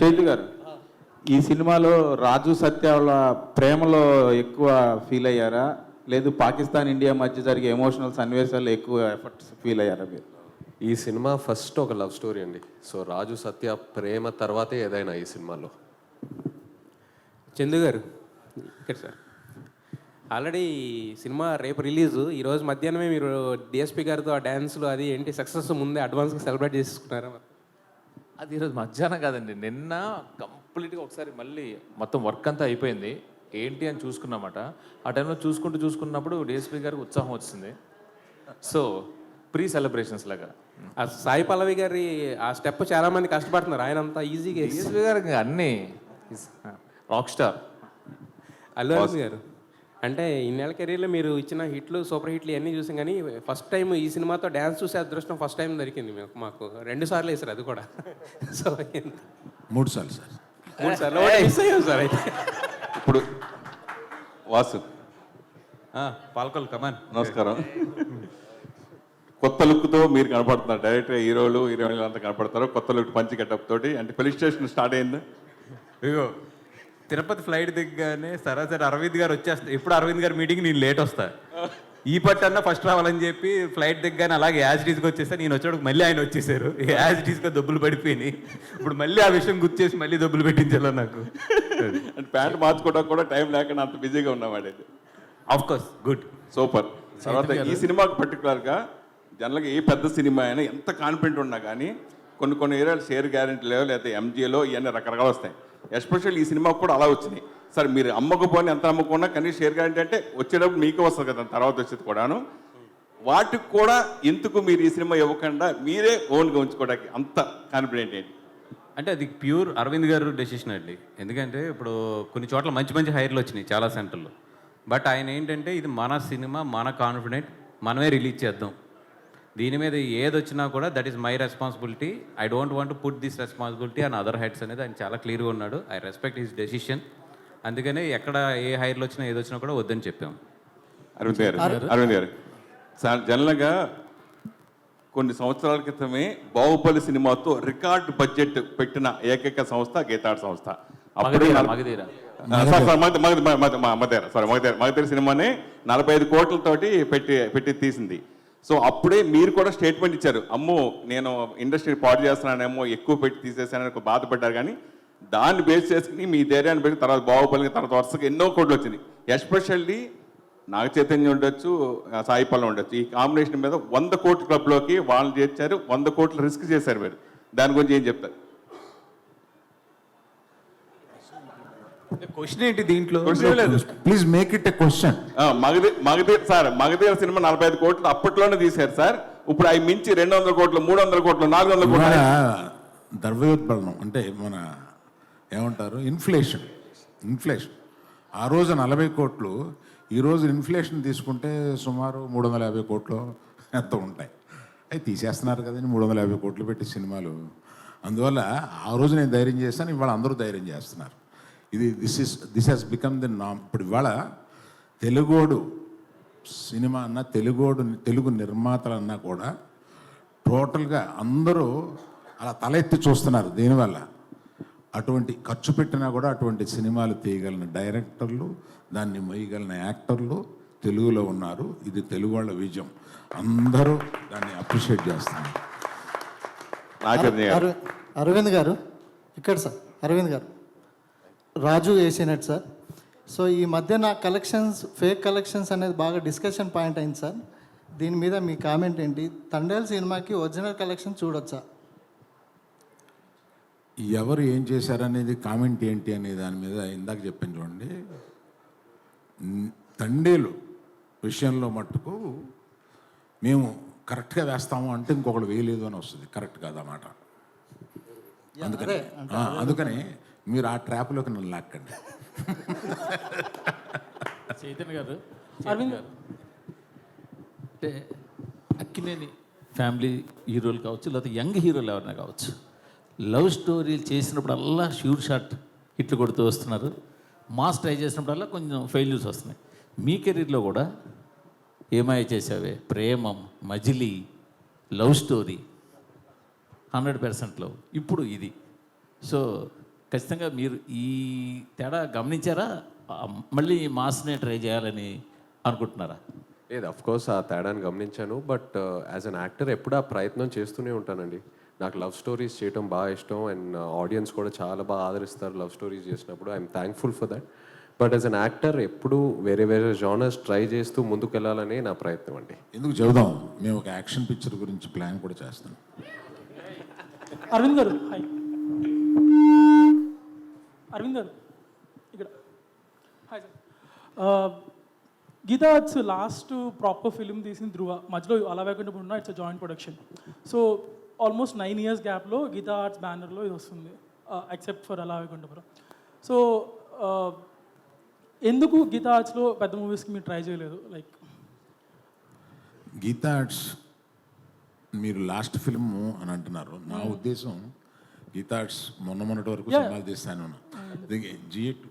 చైతు గారు, ఈ సినిమాలో రాజు సత్య వాళ్ళ ప్రేమలో ఎక్కువ ఫీల్ అయ్యారా, లేదు పాకిస్తాన్ ఇండియా మధ్య జరిగే ఎమోషనల్ సన్నివేశాలు ఎక్కువ ఎఫర్ట్స్ ఫీల్ అయ్యారా మీరు? ఈ సినిమా ఫస్ట్ ఒక లవ్ స్టోరీ అండి. సో రాజు సత్య ప్రేమ తర్వాతే ఏదైనా ఈ సినిమాలో. చందు గారు ఇక్కడ సార్, ఆల్రెడీ సినిమా రేపు రిలీజు, ఈరోజు మధ్యాహ్నమే మీరు డిఎస్పీ గారితో ఆ డ్యాన్స్లు అది ఏంటి సక్సెస్ ముందే అడ్వాన్స్గా సెలబ్రేట్ చేసుకున్నారా? అది ఈరోజు మధ్యాహ్నం కాదండి, నిన్న కంప్లీట్గా ఒకసారి మళ్ళీ మొత్తం వర్క్ అంతా అయిపోయింది, ఏంటి అని చూసుకున్నమాట. ఆ టైంలో చూసుకున్నప్పుడు డిఎస్పీ గారికి ఉత్సాహం వచ్చింది. సో ప్రీ సెలబ్రేషన్స్ లాగా ఆ సాయి పల్లవి గారి ఆ స్టెప్ చాలా మంది కష్టపడుతున్నారు, ఆయన అంతా ఈజీగా. డిఎస్పీ గారికి అన్నీ రాక్ స్టార్. అల్లు అర్జున్ గారు అంటే ఇన్నేళ్ళ కెరీర్లో మీరు ఇచ్చిన హిట్లు, సూపర్ హిట్లు ఇవన్నీ చూసాం, కానీ ఫస్ట్ టైం ఈ సినిమాతో డ్యాన్స్ చూసే అదృష్టం ఫస్ట్ టైం దొరికింది మాకు. 2 సార్లు వేసారు, అది కూడా. సో 3 సార్లు సార్, 3 సార్లు మిస్ అయ్యాం సార్. అయితే ఇప్పుడు వాసు పాల్కొల్ కమాన్, నమస్కారం. కొత్త లుక్తో మీరు కనపడుతున్నారు, డైరెక్ట్గా హీరోయిన్లు అంతా కనపడతారు కొత్త లుక్, పంచి గెటప్ తోటి. అంటే పోలీస్ స్టేషన్ స్టార్ట్ అయిందా? ఇగో తిరుపతి ఫ్లైట్ దిగ్గానే సరాసరి అరవింద్ గారు వచ్చేస్తా. ఎప్పుడు అరవింద్ గారి మీటింగ్ నేను లేట్ వస్తా, ఈ పట్టన్నా ఫస్ట్ రావాలని చెప్పి ఫ్లైట్ దిగ్గానే అలాగే యాజిటీస్గా వచ్చేస్తా. నేను వచ్చేటప్పుడు మళ్ళీ ఆయన వచ్చేసారు, యాజిటీస్గా దెబ్బలు పడిపోయినాయి. ఇప్పుడు మళ్ళీ ఆ విషయం గుర్తు చేసి మళ్ళీ దెబ్బలు పెట్టించాలో నాకు. అంటే ప్యాంట్ మార్చుకోవడానికి కూడా టైం లేకుండా అంత బిజీగా ఉన్నావాడైతే. Of course good, super. తర్వాత ఈ సినిమాకి పర్టికులర్గా జనరల్గా ఏ పెద్ద సినిమా అయినా ఎంత కాన్ఫిడెంట్ ఉన్నా కానీ కొన్ని ఏరియాలు షేర్ గ్యారెంటీలో లేకపోతే ఎంజీలో ఇవన్నీ రకరకాలు వస్తాయి. ఎస్పెషల్ ఈ సినిమాకు కూడా అలా వచ్చినాయి. సార్ మీరు అమ్మకపోయినా ఎంత అమ్మకున్నా కనీసం షేర్ గ్యారెంటీ అంటే వచ్చేటప్పుడు మీకే వస్తుంది కదా, తర్వాత వచ్చేది కూడాను. వాటికి కూడా ఎందుకు మీరు ఈ సినిమా ఇవ్వకుండా మీరే ఓన్గా ఉంచుకోవడానికి అంత కాన్ఫిడెంట్ ఏంటి? అంటే అది ప్యూర్ అరవింద్ గారు డెసిషన్ అండి. ఎందుకంటే ఇప్పుడు కొన్ని చోట్ల మంచి హైర్లు వచ్చినాయి చాలా సెంటర్లో. బట్ ఆయన ఏంటంటే ఇది మన సినిమా, మన కాన్ఫిడెంట్, మనమే రిలీజ్ చేద్దాం, దీని మీద ఏది వచ్చినా కూడా that is my responsibility, I don't want to put this responsibility on other heads అనేది ఆయన చాలా క్లియర్గా ఉన్నాడు. I respect his decision. అందుకనే ఎక్కడ ఏ హైర్లు వచ్చినా ఏది వచ్చినా కూడా వద్దని చెప్పాము. అరవింద్ గారు సార్, జనరల్గా కొన్ని సంవత్సరాల క్రితమే బాహుబలి సినిమాతో రికార్డ్ బడ్జెట్ పెట్టిన ఏకైక సంస్థ గీతాడ్ సంస్థ. మగధీర సినిమాని 45 కోట్లతోటి పెట్టి తీసింది. సో అప్పుడే మీరు కూడా స్టేట్మెంట్ ఇచ్చారు, అమ్మో నేను ఇండస్ట్రీ పాడు చేస్తున్నానేమో, ఎక్కువ పెట్టి తీసేసానని బాధపడ్డారు. కానీ దాన్ని బేస్ చేసుకుని మీ ధైర్యాన్ని పెట్టి తర్వాత బాహుబలి తర్వాత వరుసగా ఎన్నో కోట్లు వచ్చింది. ఎస్పెషల్లీ నాగ చైతన్యం ఉండొచ్చు, సాయి పల్లవి ఉండొచ్చు, ఈ కాంబినేషన్ మీద 100 కోట్ల క్లబ్లోకి వాళ్ళు చేర్చారు. 100 కోట్లు రిస్క్ చేశారు మీరు. దాని గురించి ఏం చెప్తారు? క్వశ్చన్ ఏంటి దీంట్లో? Please make it a question. Magadheera cinema 45 కోట్లు అప్పట్లోనే తీశారు సార్. ఇప్పుడు అవి మించి 200 కోట్లు, 300 కోట్లు, 400 కోట్లు. ద్రవ్యోత్పన్నం అంటే మన ఏమంటారు, ఇన్ఫ్లేషన్. ఆ రోజు 40 కోట్లు, ఈరోజు ఇన్ఫ్లేషన్ తీసుకుంటే సుమారు 350 కోట్లు ఎంత ఉంటాయి. అవి తీసేస్తున్నారు కదండి 350 కోట్లు పెట్టి సినిమాలు. అందువల్ల ఆ రోజు నేను ధైర్యం చేస్తాను, ఇవాళ అందరూ ధైర్యం చేస్తున్నారు. దిస్ హ్యాస్ బికమ్ ది నామ్. ఇప్పుడు ఇవాళ తెలుగోడు సినిమా అన్నా, తెలుగు నిర్మాతలు అన్నా కూడా టోటల్గా అందరూ అలా తల ఎత్తి చూస్తున్నారు. దీనివల్ల అటువంటి ఖర్చు పెట్టినా కూడా అటువంటి సినిమాలు తీయగలిగిన డైరెక్టర్లు, దాన్ని మొయ్యగలిగిన యాక్టర్లు తెలుగులో ఉన్నారు. ఇది తెలుగు వాళ్ళ విజయం. అందరూ దాన్ని అప్రిషియేట్ చేస్తున్నారు. అరవింద్ గారు ఇక్కడ సార్, అరవింద్ గారు రాజు వేసినట్టు సార్. సో ఈ మధ్య నా ఫేక్ కలెక్షన్స్ అనేది బాగా డిస్కషన్ పాయింట్ అయింది సార్. దీని మీద మీ కామెంట్ ఏంటి? తండేల్ సినిమాకి ఒరిజినల్ కలెక్షన్ చూడొచ్చా? ఎవరు ఏం చేశారనేది కామెంట్ ఏంటి అనే దాని మీద ఇందాక చెప్పాను చూడండి. తండేలు విషయంలో మట్టుకు మేము కరెక్ట్గా వేస్తాము అంటే ఇంకొకళ్ళు వేయలేదు అని వస్తుంది. కరెక్ట్ కాదన్నమాట. అందుకని మీరు ఆ ట్రాప్లోకి నన్ను లాక్కండి. చైతన్య గారు, అంటే అక్కినేని ఫ్యామిలీ హీరోలు కావచ్చు, లేకపోతే యంగ్ హీరోలు ఎవరైనా కావచ్చు, లవ్ స్టోరీలు చేసినప్పుడల్లా షూర్ షాట్ హిట్లు కొడుతూ వస్తున్నారు. మాస్ ట్రై చేసినప్పుడల్లా కొంచెం ఫెయిల్యూర్స్ వస్తున్నాయి. మీ కెరీర్లో కూడా ఏమాయ చేసావే, ప్రేమం, మజిలీ, లవ్ స్టోరీ 100%లో ఇప్పుడు ఇది. సో ఖచ్చితంగా మీరు ఈ తేడా గమనించారా? మళ్ళీ మాస్నే ట్రై చేయాలని అనుకుంటున్నారా? లేదు, అఫ్కోర్స్ ఆ తేడాన్ని గమనించాను. బట్ యాజ్ అన్ యాక్టర్ ఎప్పుడు ఆ ప్రయత్నం చేస్తూనే ఉంటానండి. నాకు లవ్ స్టోరీస్ చేయడం బాగా ఇష్టం. అండ్ ఆడియన్స్ కూడా చాలా బాగా ఆదరిస్తారు లవ్ స్టోరీస్ చేసినప్పుడు. I'm thankful for that. But as an actor ఎప్పుడు వేరే జానర్స్ ట్రై చేస్తూ ముందుకు వెళ్ళాలనే నా ప్రయత్నం అండి. ఎందుకు చెబుదాం, మేము ఒక యాక్షన్ పిక్చర్ గురించి ప్లాన్ కూడా చేస్తాం. అరవింద్ గారు, హాయ్. అరవింద్ గారు ఇక్కడ, హాయ్ సార్. గీతా's లాస్ట్ ప్రాపర్ ఫిల్మ్ తీసిన ధృవ, మధ్యలో అలా వేకుండా ఉన్న it's joint production. So almost 9 years గ్యాప్లో గీతా ఆర్ట్స్ బ్యానర్లో ఇది వస్తుంది, ఎక్సెప్ట్ ఫర్ అలా వేకుండాపురం. సో ఎందుకు గీతా ఆర్ట్స్లో పెద్ద మూవీస్కి మీరు ట్రై చేయలేదు? లైక్ గీతా ఆర్ట్స్ మీరు లాస్ట్ ఫిల్మ్ అని అంటున్నారు. నా ఉద్దేశం గీతా ఆర్ట్స్ మొన్నటి వరకు సినిమాలు తీస్తాను. G8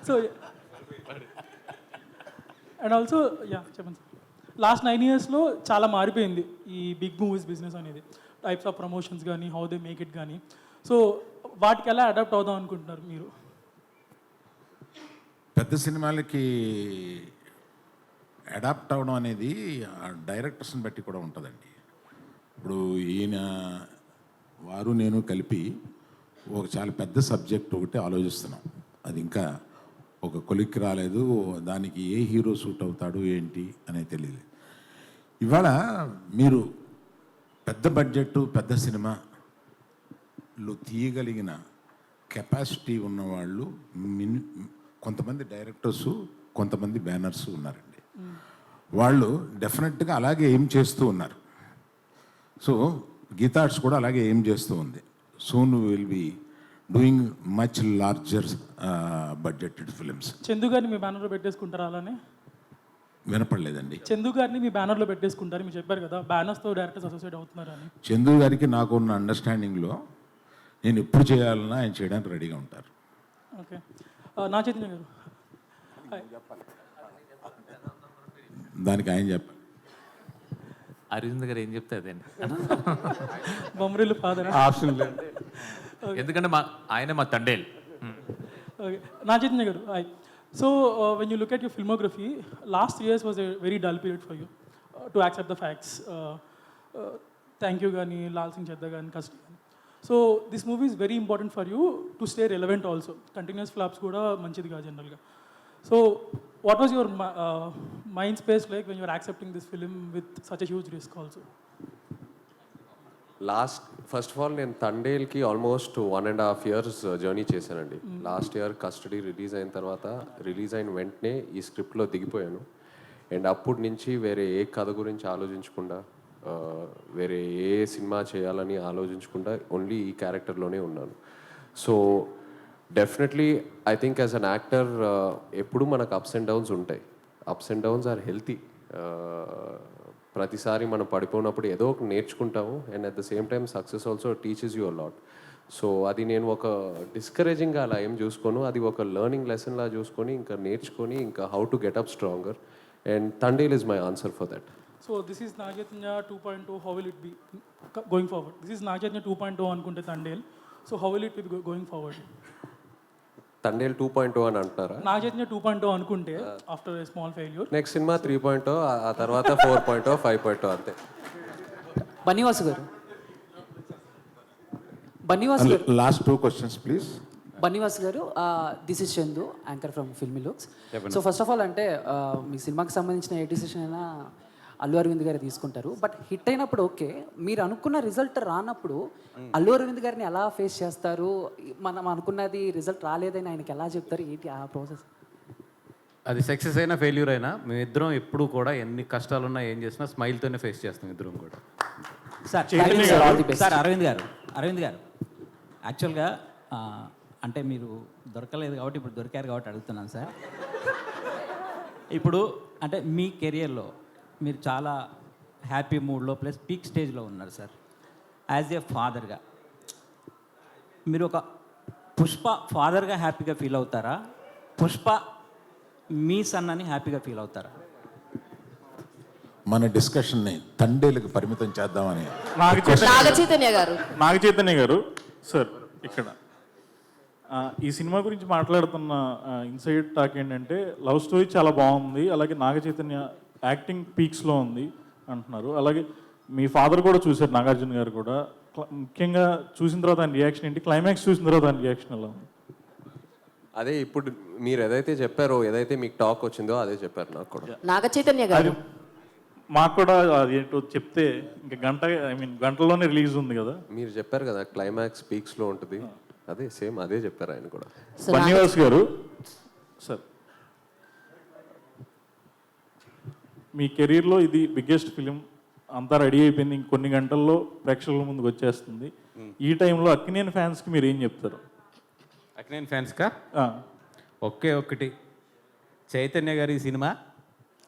సో అండ్ ఆల్సో చెప్పండి సార్, లాస్ట్ 9 yearsలో చాలా మారిపోయింది ఈ బిగ్ మూవీస్ బిజినెస్ అనేది. టైప్స్ ఆఫ్ ప్రమోషన్స్ కానీ, హౌ దే మేక్ ఇట్ కానీ. సో వాటికి ఎలా అడాప్ట్ అవుదాం అనుకుంటున్నారు మీరు? పెద్ద సినిమాలకి అడాప్ట్ అవ్వడం అనేది డైరెక్టర్స్ని బట్టి కూడా ఉంటుందండి. ఇప్పుడు నేను కలిపి ఒక చాలా పెద్ద సబ్జెక్ట్ ఒకటి ఆలోచిస్తున్నాం. అది ఇంకా ఒక కొలిక్కి రాలేదు, దానికి ఏ హీరో సూట్ అవుతాడు ఏంటి అనేది తెలియదు. ఇవాళ మీరు పెద్ద బడ్జెట్ పెద్ద సినిమాలు తీయగలిగిన కెపాసిటీ ఉన్నవాళ్ళు కొంతమంది డైరెక్టర్సు, కొంతమంది బ్యానర్స్ ఉన్నారండి. వాళ్ళు డెఫినెట్గా అలాగే ఏం చేస్తూ ఉన్నారు. సో గీతా ఆర్ట్స్ కూడా అలాగే ఏం చేస్తూ ఉంది. Soon will be doing much larger budgeted films. Chandu గారిని మీ బ్యానర్లో పెట్టేసుకుంటారా? అలానే వినపడలేదండి. చందు గారిని మీ బ్యానర్లో పెట్టేసుకుంటారు, మీరు చెప్పారు కదా బ్యానర్స్తో డైరెక్టర్స్ అసోసియేట్ అవుతున్నారు అని. చందు గారికి నాకు ఉన్న అండర్స్టాండింగ్లో నేను ఎప్పుడు చేయాలన్నా ఆయన చేయడానికి రెడీగా ఉంటారు. ఓకే, నా చైతన్య గారు దానికి ఆయన చెప్పాలి. అరవింద్ గారు ఏం చెప్తే అదే బొమ్మరిల్లు ఫాదర్ ఆప్షన్ లేదు, ఎందుకంటే ఆయన మా తండేల్. ఓకే, నా చైతన్య గారు so when you look at your filmography, last years was a very dull period for you to accept the facts. Thank you కానీ, లాల్ సింగ్ చెద్దా కానీ, కస్టడీ కానీ. So this movie is very important for you to stay relevant also. Continuous flops కూడా మంచిది కాదు జనరల్గా. So what was your mind space like when you're accepting this film with such a huge risk also? First of all నేను తండేల్కి almost 1.5 years journey చేశానండి. Last year custody release అయిన తర్వాత, release అయిన వెంటనే ఈ స్క్రిప్ట్లో దిగిపోయాను. అండ్ అప్పటి నుంచి వేరే ఏ కథ గురించి ఆలోచించకుండా, వేరే ఏ సినిమా చేయాలని ఆలోచించకుండా ఓన్లీ ఈ క్యారెక్టర్లోనే ఉన్నాను. So definitely I think as an actor ఎప్పుడు మనకు అప్స్ అండ్ డౌన్స్ ఉంటాయి. Ups and downs are healthy. ప్రతిసారి మనం పడిపోయినప్పుడు ఏదో ఒక నేర్చుకుంటాము. And at the same time success also teaches you a lot. So అది నేను ఒక డిస్కరేజింగ్గా అలా ఏం చూసుకోను, అది ఒక లెర్నింగ్ లెసన్లా చూసుకొని ఇంకా నేర్చుకొని ఇంకా how to get up stronger. And Thandel is my answer for that. So this is Naga Chaitanya 2.0. How will it be going forward? This is Naga Chaitanya 2.0 అనుకుంటే Thandel. So how will it be going forward? Thandel 2.0 అని అంటారా? నాగచైతన్య 2.0 అనుకుంటే after a small failure, next cinema 3.0, ఆ తర్వాత 4.0, 5.0 అంతే. బన్నీవాసు గారు, బన్నీవాసు గారు, last 2 questions please. Bunny Vasu గారు, this is Chandu, anchor from filmy looks. So first of all అంటే మీ సినిమాకి సంబంధించిన ఏ డిసిషన్ అయినా అల్లు అరవింద్ గారు తీసుకుంటారు. బట్ హిట్ అయినప్పుడు ఓకే, మీరు అనుకున్న రిజల్ట్ రానప్పుడు అల్లు అరవింద్ గారిని ఎలా ఫేస్ చేస్తారు? మనం అనుకున్నది రిజల్ట్ రాలేదని ఆయనకి ఎలా చెప్తారు? ఏంటి ఆ ప్రాసెస్? అది సక్సెస్ అయినా ఫెయిల్యూర్ అయినా మేమిద్దరం ఎప్పుడు కూడా ఎన్ని కష్టాలున్నా ఏం చేసినా స్మైల్తోనే ఫేస్ చేస్తాం ఇద్దరం కూడా. సార్ అరవింద్ గారు యాక్చువల్గా అంటే మీరు దొరకలేదు కాబట్టి ఇప్పుడు దొరికారు కాబట్టి అడుగుతున్నాను సార్. ఇప్పుడు అంటే మీ కెరియర్లో మీరు చాలా హ్యాపీ మూడ్లో ప్లస్ పీక్ స్టేజ్లో ఉన్నారు సార్. యాజ్ ఏ ఫాదర్గా మీరు ఒక పుష్ప ఫాదర్గా హ్యాపీగా ఫీల్ అవుతారా? పుష్ప మీ సన్ అని హ్యాపీగా ఫీల్ అవుతారా? మన డిస్కషన్ని తండేలకు పరిమితం చేద్దామని. నాగచైతన్య గారు సార్, ఇక్కడ ఈ సినిమా గురించి మాట్లాడుతున్న ఇన్సైడ్ టాక్ ఏంటంటే లవ్ స్టోరీ చాలా బాగుంది, అలాగే నాగచైతన్య యాక్టింగ్ పీక్స్లో ఉంది అంటున్నారు. అలాగే మీ ఫాదర్ కూడా చూశారు, నాగార్జున గారు కూడా. ముఖ్యంగా చూసిన తర్వాత ఆయన రియాక్షన్ ఏంటి? క్లైమాక్స్ చూసిన తర్వాత ఆయన రియాక్షన్ ఎలా ఉంది? అదే ఇప్పుడు మీరు ఏదైతే చెప్పారో, ఏదైతే మీకు టాక్ వచ్చిందో అదే చెప్పారు నాకు కూడా. నాగచైతన్య గారు మాకు కూడా ఏంటో చెప్తే ఇంకా గంటలోనే రిలీజ్ ఉంది కదా. మీరు చెప్పారు కదా క్లైమాక్స్ పీక్స్లో ఉంటుంది, అదే సేమ్ అదే చెప్పారు ఆయన కూడా. బన్నీవాస్ గారు సార్, మీ కెరీర్లో ఇది బిగ్గెస్ట్ ఫిలిం, అంతా రెడీ అయిపోయింది, ఇంకొన్ని గంటల్లో ప్రేక్షకుల ముందుకు వచ్చేస్తుంది. ఈ టైంలో అక్కినేని ఫ్యాన్స్కి మీరు ఏం చెప్తారు? అక్కినేని ఫ్యాన్స్కా ఒకే ఒక్కటి, చైతన్య గారి సినిమా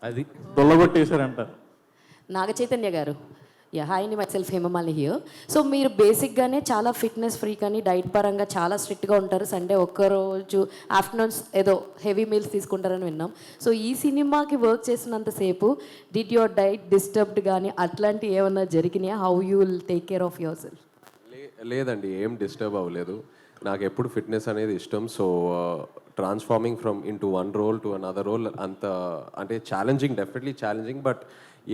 అది దొల్లగొట్టేశారంటారు. నాగచైతన్య గారు, హాయ్ అండి, myself Hema Malini here. So మీరు బేసిక్గానే చాలా ఫిట్నెస్ ఫ్రీక్ అని డైట్ పరంగా చాలా స్ట్రిక్ట్గా ఉంటారు. సండే ఒక్కరోజు ఆఫ్టర్నూన్స్ ఏదో హెవీ మీల్స్ తీసుకుంటారని విన్నాం. సో ఈ సినిమాకి వర్క్ చేసినంతసేపు డిడ్ యువర్ డైట్ డిస్టర్బ్డ్ కానీ అట్లాంటివి ఏమన్నా జరిగినాయా? How you will take care of your self? లేదండి, ఏం డిస్టర్బ్ అవ్వలేదు. నాకు ఎప్పుడు ఫిట్నెస్ అనేది ఇష్టం. So transforming from into one role to another role అంత అంటే ఛాలెంజింగ్, డెఫినెట్లీ ఛాలెంజింగ్, బట్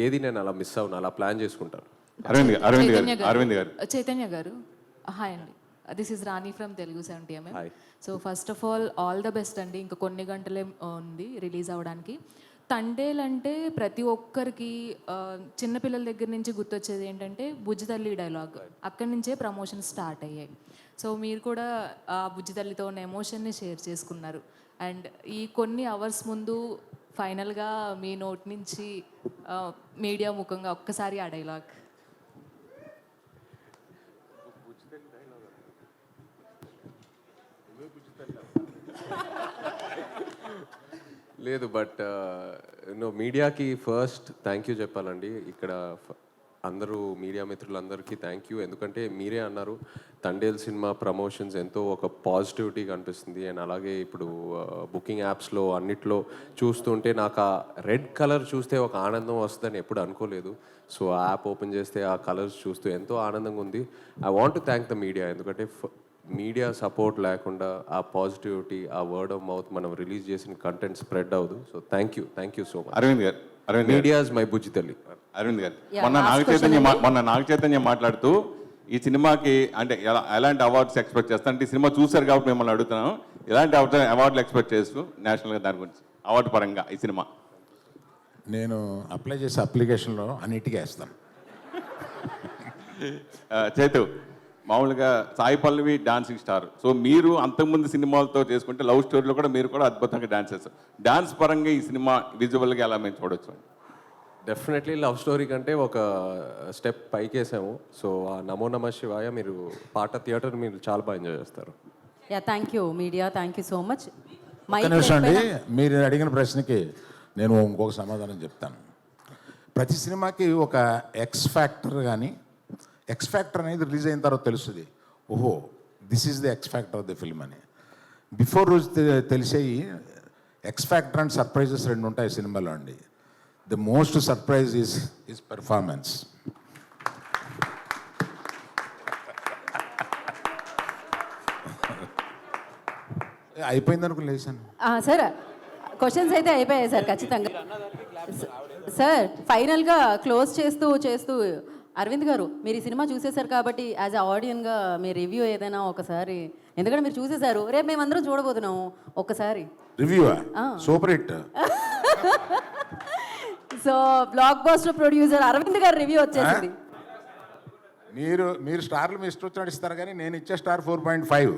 ఏది నేను అలా మిస్ అవును, అలా ప్లాన్ చేసుకుంటాను. అరవింద్ గారు చైతన్య గారు, హాయ్ అండి. This is Rani from Telugu 70mm. Hi. So first of all the best అండి. ఇంకా కొన్ని గంటలే ఉంది రిలీజ్ అవ్వడానికి. తండేల్ అంటే ప్రతి ఒక్కరికి చిన్నపిల్లల దగ్గర నుంచి గుర్తొచ్చేది ఏంటంటే బుజ్జి తల్లి డైలాగ్. అక్కడి నుంచే ప్రమోషన్ స్టార్ట్ అయ్యాయి. సో మీరు కూడా ఆ బుజ్జి తల్లితో ఉన్న ఎమోషన్ని షేర్ చేసుకున్నారు. అండ్ ఈ కొన్ని అవర్స్ ముందు ఫైనల్గా మీ నోట్ నుంచి మీడియా ముఖంగా ఒక్కసారి ఆ డైలాగ్. లేదు, బట్ మీడియాకి ఫస్ట్ థ్యాంక్ యూ చెప్పాలండి. ఇక్కడ అందరూ మీడియా మిత్రులందరికీ థ్యాంక్ యూ. ఎందుకంటే మీరే అన్నారు తండేల్ సినిమా ప్రమోషన్స్ ఎంతో ఒక పాజిటివిటీ కనిపిస్తుంది. అండ్ అలాగే ఇప్పుడు బుకింగ్ యాప్స్లో అన్నిట్లో చూస్తుంటే నాకు ఆ రెడ్ కలర్ చూస్తే ఒక ఆనందం వస్తుందని ఎప్పుడు అనుకోలేదు. సో ఆ యాప్ ఓపెన్ చేస్తే ఆ కలర్స్ చూస్తూ ఎంతో ఆనందంగా ఉంది. I want to thank the media. ఎందుకంటే మీడియా సపోర్ట్ లేకుండా ఆ పాజిటివిటీ, ఆ వర్డ్ ఆఫ్ మౌత్ మనం రిలీజ్ చేసిన కంటెంట్ స్ప్రెడ్ అవ్వదు. So thank you so much. Aravind గారు, మీడియా ఇస్ మై బుజ్జి తల్లి. అరవింద్ గారు, Yeah, మొన్న నాగ చైతన్య మాట్లాడుతూ ఈ సినిమాకి అంటే ఎలాంటి అవార్డ్స్ ఎక్స్పెక్ట్ చేస్తాను అంటే ఈ సినిమా చూశారు కాబట్టి మిమ్మల్ని అడుగుతున్నాను, ఎలాంటి అవార్డులు ఎక్స్పెక్ట్ చేస్తూ నేషనల్గా దాని గురించి అవార్డు పరంగా ఈ సినిమా? నేను అప్లై చేసే అప్లికేషన్లో అన్నిటికీ వేస్తాను. చైతు, మామూలుగా Sai Pallavi dancing star. So మీరు అంతకుముందు సినిమాలతో చేసుకుంటే లవ్ స్టోరీలో కూడా మీరు కూడా అద్భుతంగా డాన్స్ చేస్తారు. డాన్స్ పరంగా ఈ సినిమా విజువల్గా ఎలా మేము చూడొచ్చు? డెఫినెట్లీ లవ్ స్టోరీ కంటే ఒక స్టెప్ పైకేసాము. సో ఆ నమో నమ శివాయ మీరు పాట థియేటర్ మీరు చాలా బాగా ఎంజాయ్ చేస్తారు. Yeah, thank you media, thank you so much. ఒక్క నిమిషం అండి, మీరు అడిగిన ప్రశ్నకి నేను ఇంకొక సమాధానం చెప్తాను. ప్రతి సినిమాకి ఒక ఎక్స్ ఫ్యాక్టర్ కానీ, ఎక్స్ ఫ్యాక్టర్ అనేది రిలీజ్ అయిన తర్వాత తెలుస్తుంది, ఓహో this is the X factor of the film అని. బిఫోర్ రోజు తెలిసేవి ఎక్స్ ఫ్యాక్టర్ అండ్ సర్ప్రైజెస్ రెండు ఉంటాయి సినిమాలో అండి. The most surprise is performance. అయిపోయింది అనుకుని లేచాను. సార్ క్వశ్చన్స్ అయితే అయిపోయాయి సార్ ఖచ్చితంగా. సార్ ఫైనల్గా క్లోజ్ చేస్తూ అరవింద్ గారు, మీరు ఈ సినిమా చూసేశారు కాబట్టి యాజ్ అ ఆడియన్గా మీ రివ్యూ ఏదైనా ఒకసారి, ఎందుకంటే మీరు చూసేశారు, రేపు మేమందరం చూడబోతున్నాము ఒక్కసారి review super hit. So blockbuster producer Aravind గారు రివ్యూ వచ్చేసింది. మీరు స్టార్లు మీ ఇష్టం వచ్చినట్టు ఇస్తారు కానీ నేను ఇచ్చే స్టార్ 4.5.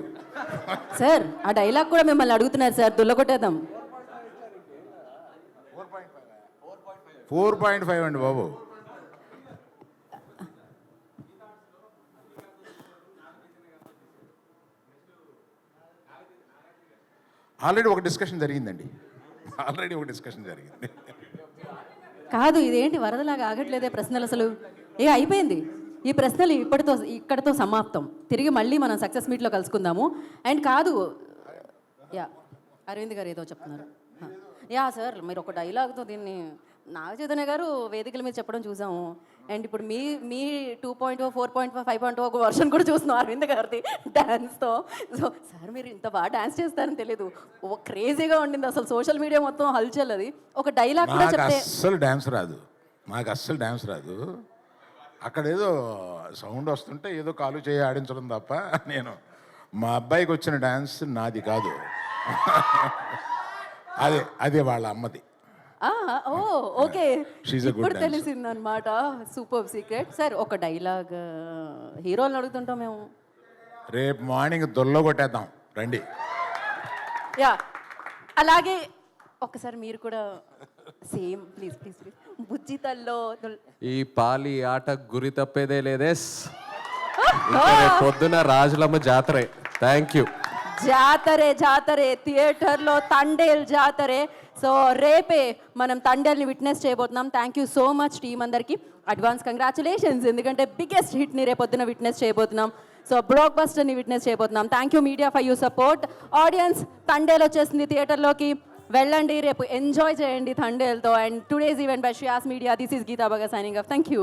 సార్ ఆ డైలాగ్ కూడా మిమ్మల్ని అడుగుతున్నారు సార్, దుల్లకొట్టేద్దాం. 4.5 అండి బాబు. ఆల్రెడీ ఒక డిస్కషన్ జరిగింది. కాదు ఇదేంటి వరదలాగా ఆగట్లేదే ప్రశ్నలు అసలు. అయిపోయింది ఈ ప్రశ్నలు ఇక్కడితో సమాప్తం. తిరిగి మళ్ళీ మనం సక్సెస్ మీట్లో కలుసుకుందాము. అండ్ కాదు, యా అరవింద్ గారు ఏదో చెప్తున్నారు. యా సార్, మీరు ఒక డైలాగ్తో దీన్ని నాగ చైతన్య గారు వేదికల మీద చెప్పడం చూసాము. అండ్ ఇప్పుడు మీ 2.0, 4.5, 5.0 ఒక వర్షన్ కూడా చూస్తున్నాం అరవింద్ గారిది డ్యాన్స్తో. సో సార్ మీరు ఇంత బాగా డ్యాన్స్ చేస్తారని తెలియదు, ఓ క్రేజీగా ఉండింది అసలు. సోషల్ మీడియా మొత్తం హల్చల్. అది ఒక డైలాగ్ కూడా చెప్తే అస్సలు డ్యాన్స్ రాదు. అక్కడ ఏదో సౌండ్ వస్తుంటే ఏదో కాలు చేయి ఆడించడం తప్ప నేను మా అబ్బాయికి వచ్చిన డ్యాన్స్ నాది కాదు. అదే వాళ్ళ అమ్మది. ఓకే, ఇప్పుడు తెలిసింది అనమాట. Super secret. సార్ ఒక డైలాగ్ హీరోలను అడుగుతుంటాం మేము. రేపు మార్నింగ్ దొల్లో కొట్టేద్దాం రండి. యా అలాగే ఒకసారి మీరు కూడా సేమ్ ప్లీజ్ బుజ్జితల్లో ఈ పాలి ఆట గురి తప్పేదే లేదేస్. పొద్దున రాజులమ్మ జాతరే. Thank you. జాతరే థియేటర్లో తండేల్ జాతరే. సో రేపే మనం తండేల్ని విట్నెస్ చేయబోతున్నాం. Thank you so much team అందరికీ. అడ్వాన్స్ కంగ్రాచులేషన్స్, ఎందుకంటే బిగ్గెస్ట్ హిట్ని రేపొద్దున విట్నెస్ చేయబోతున్నాం. సో బ్లాక్ బస్టర్ని విట్నెస్ చేయబోతున్నాం. Thank you media for you support. Audience Thandel వచ్చేసింది థియేటర్లోకి, వెళ్ళండి రేపు ఎంజాయ్ చేయండి తండేల్తో. And today's event by Shreyas media. This is Geetha Bhagat signing off. Thank you.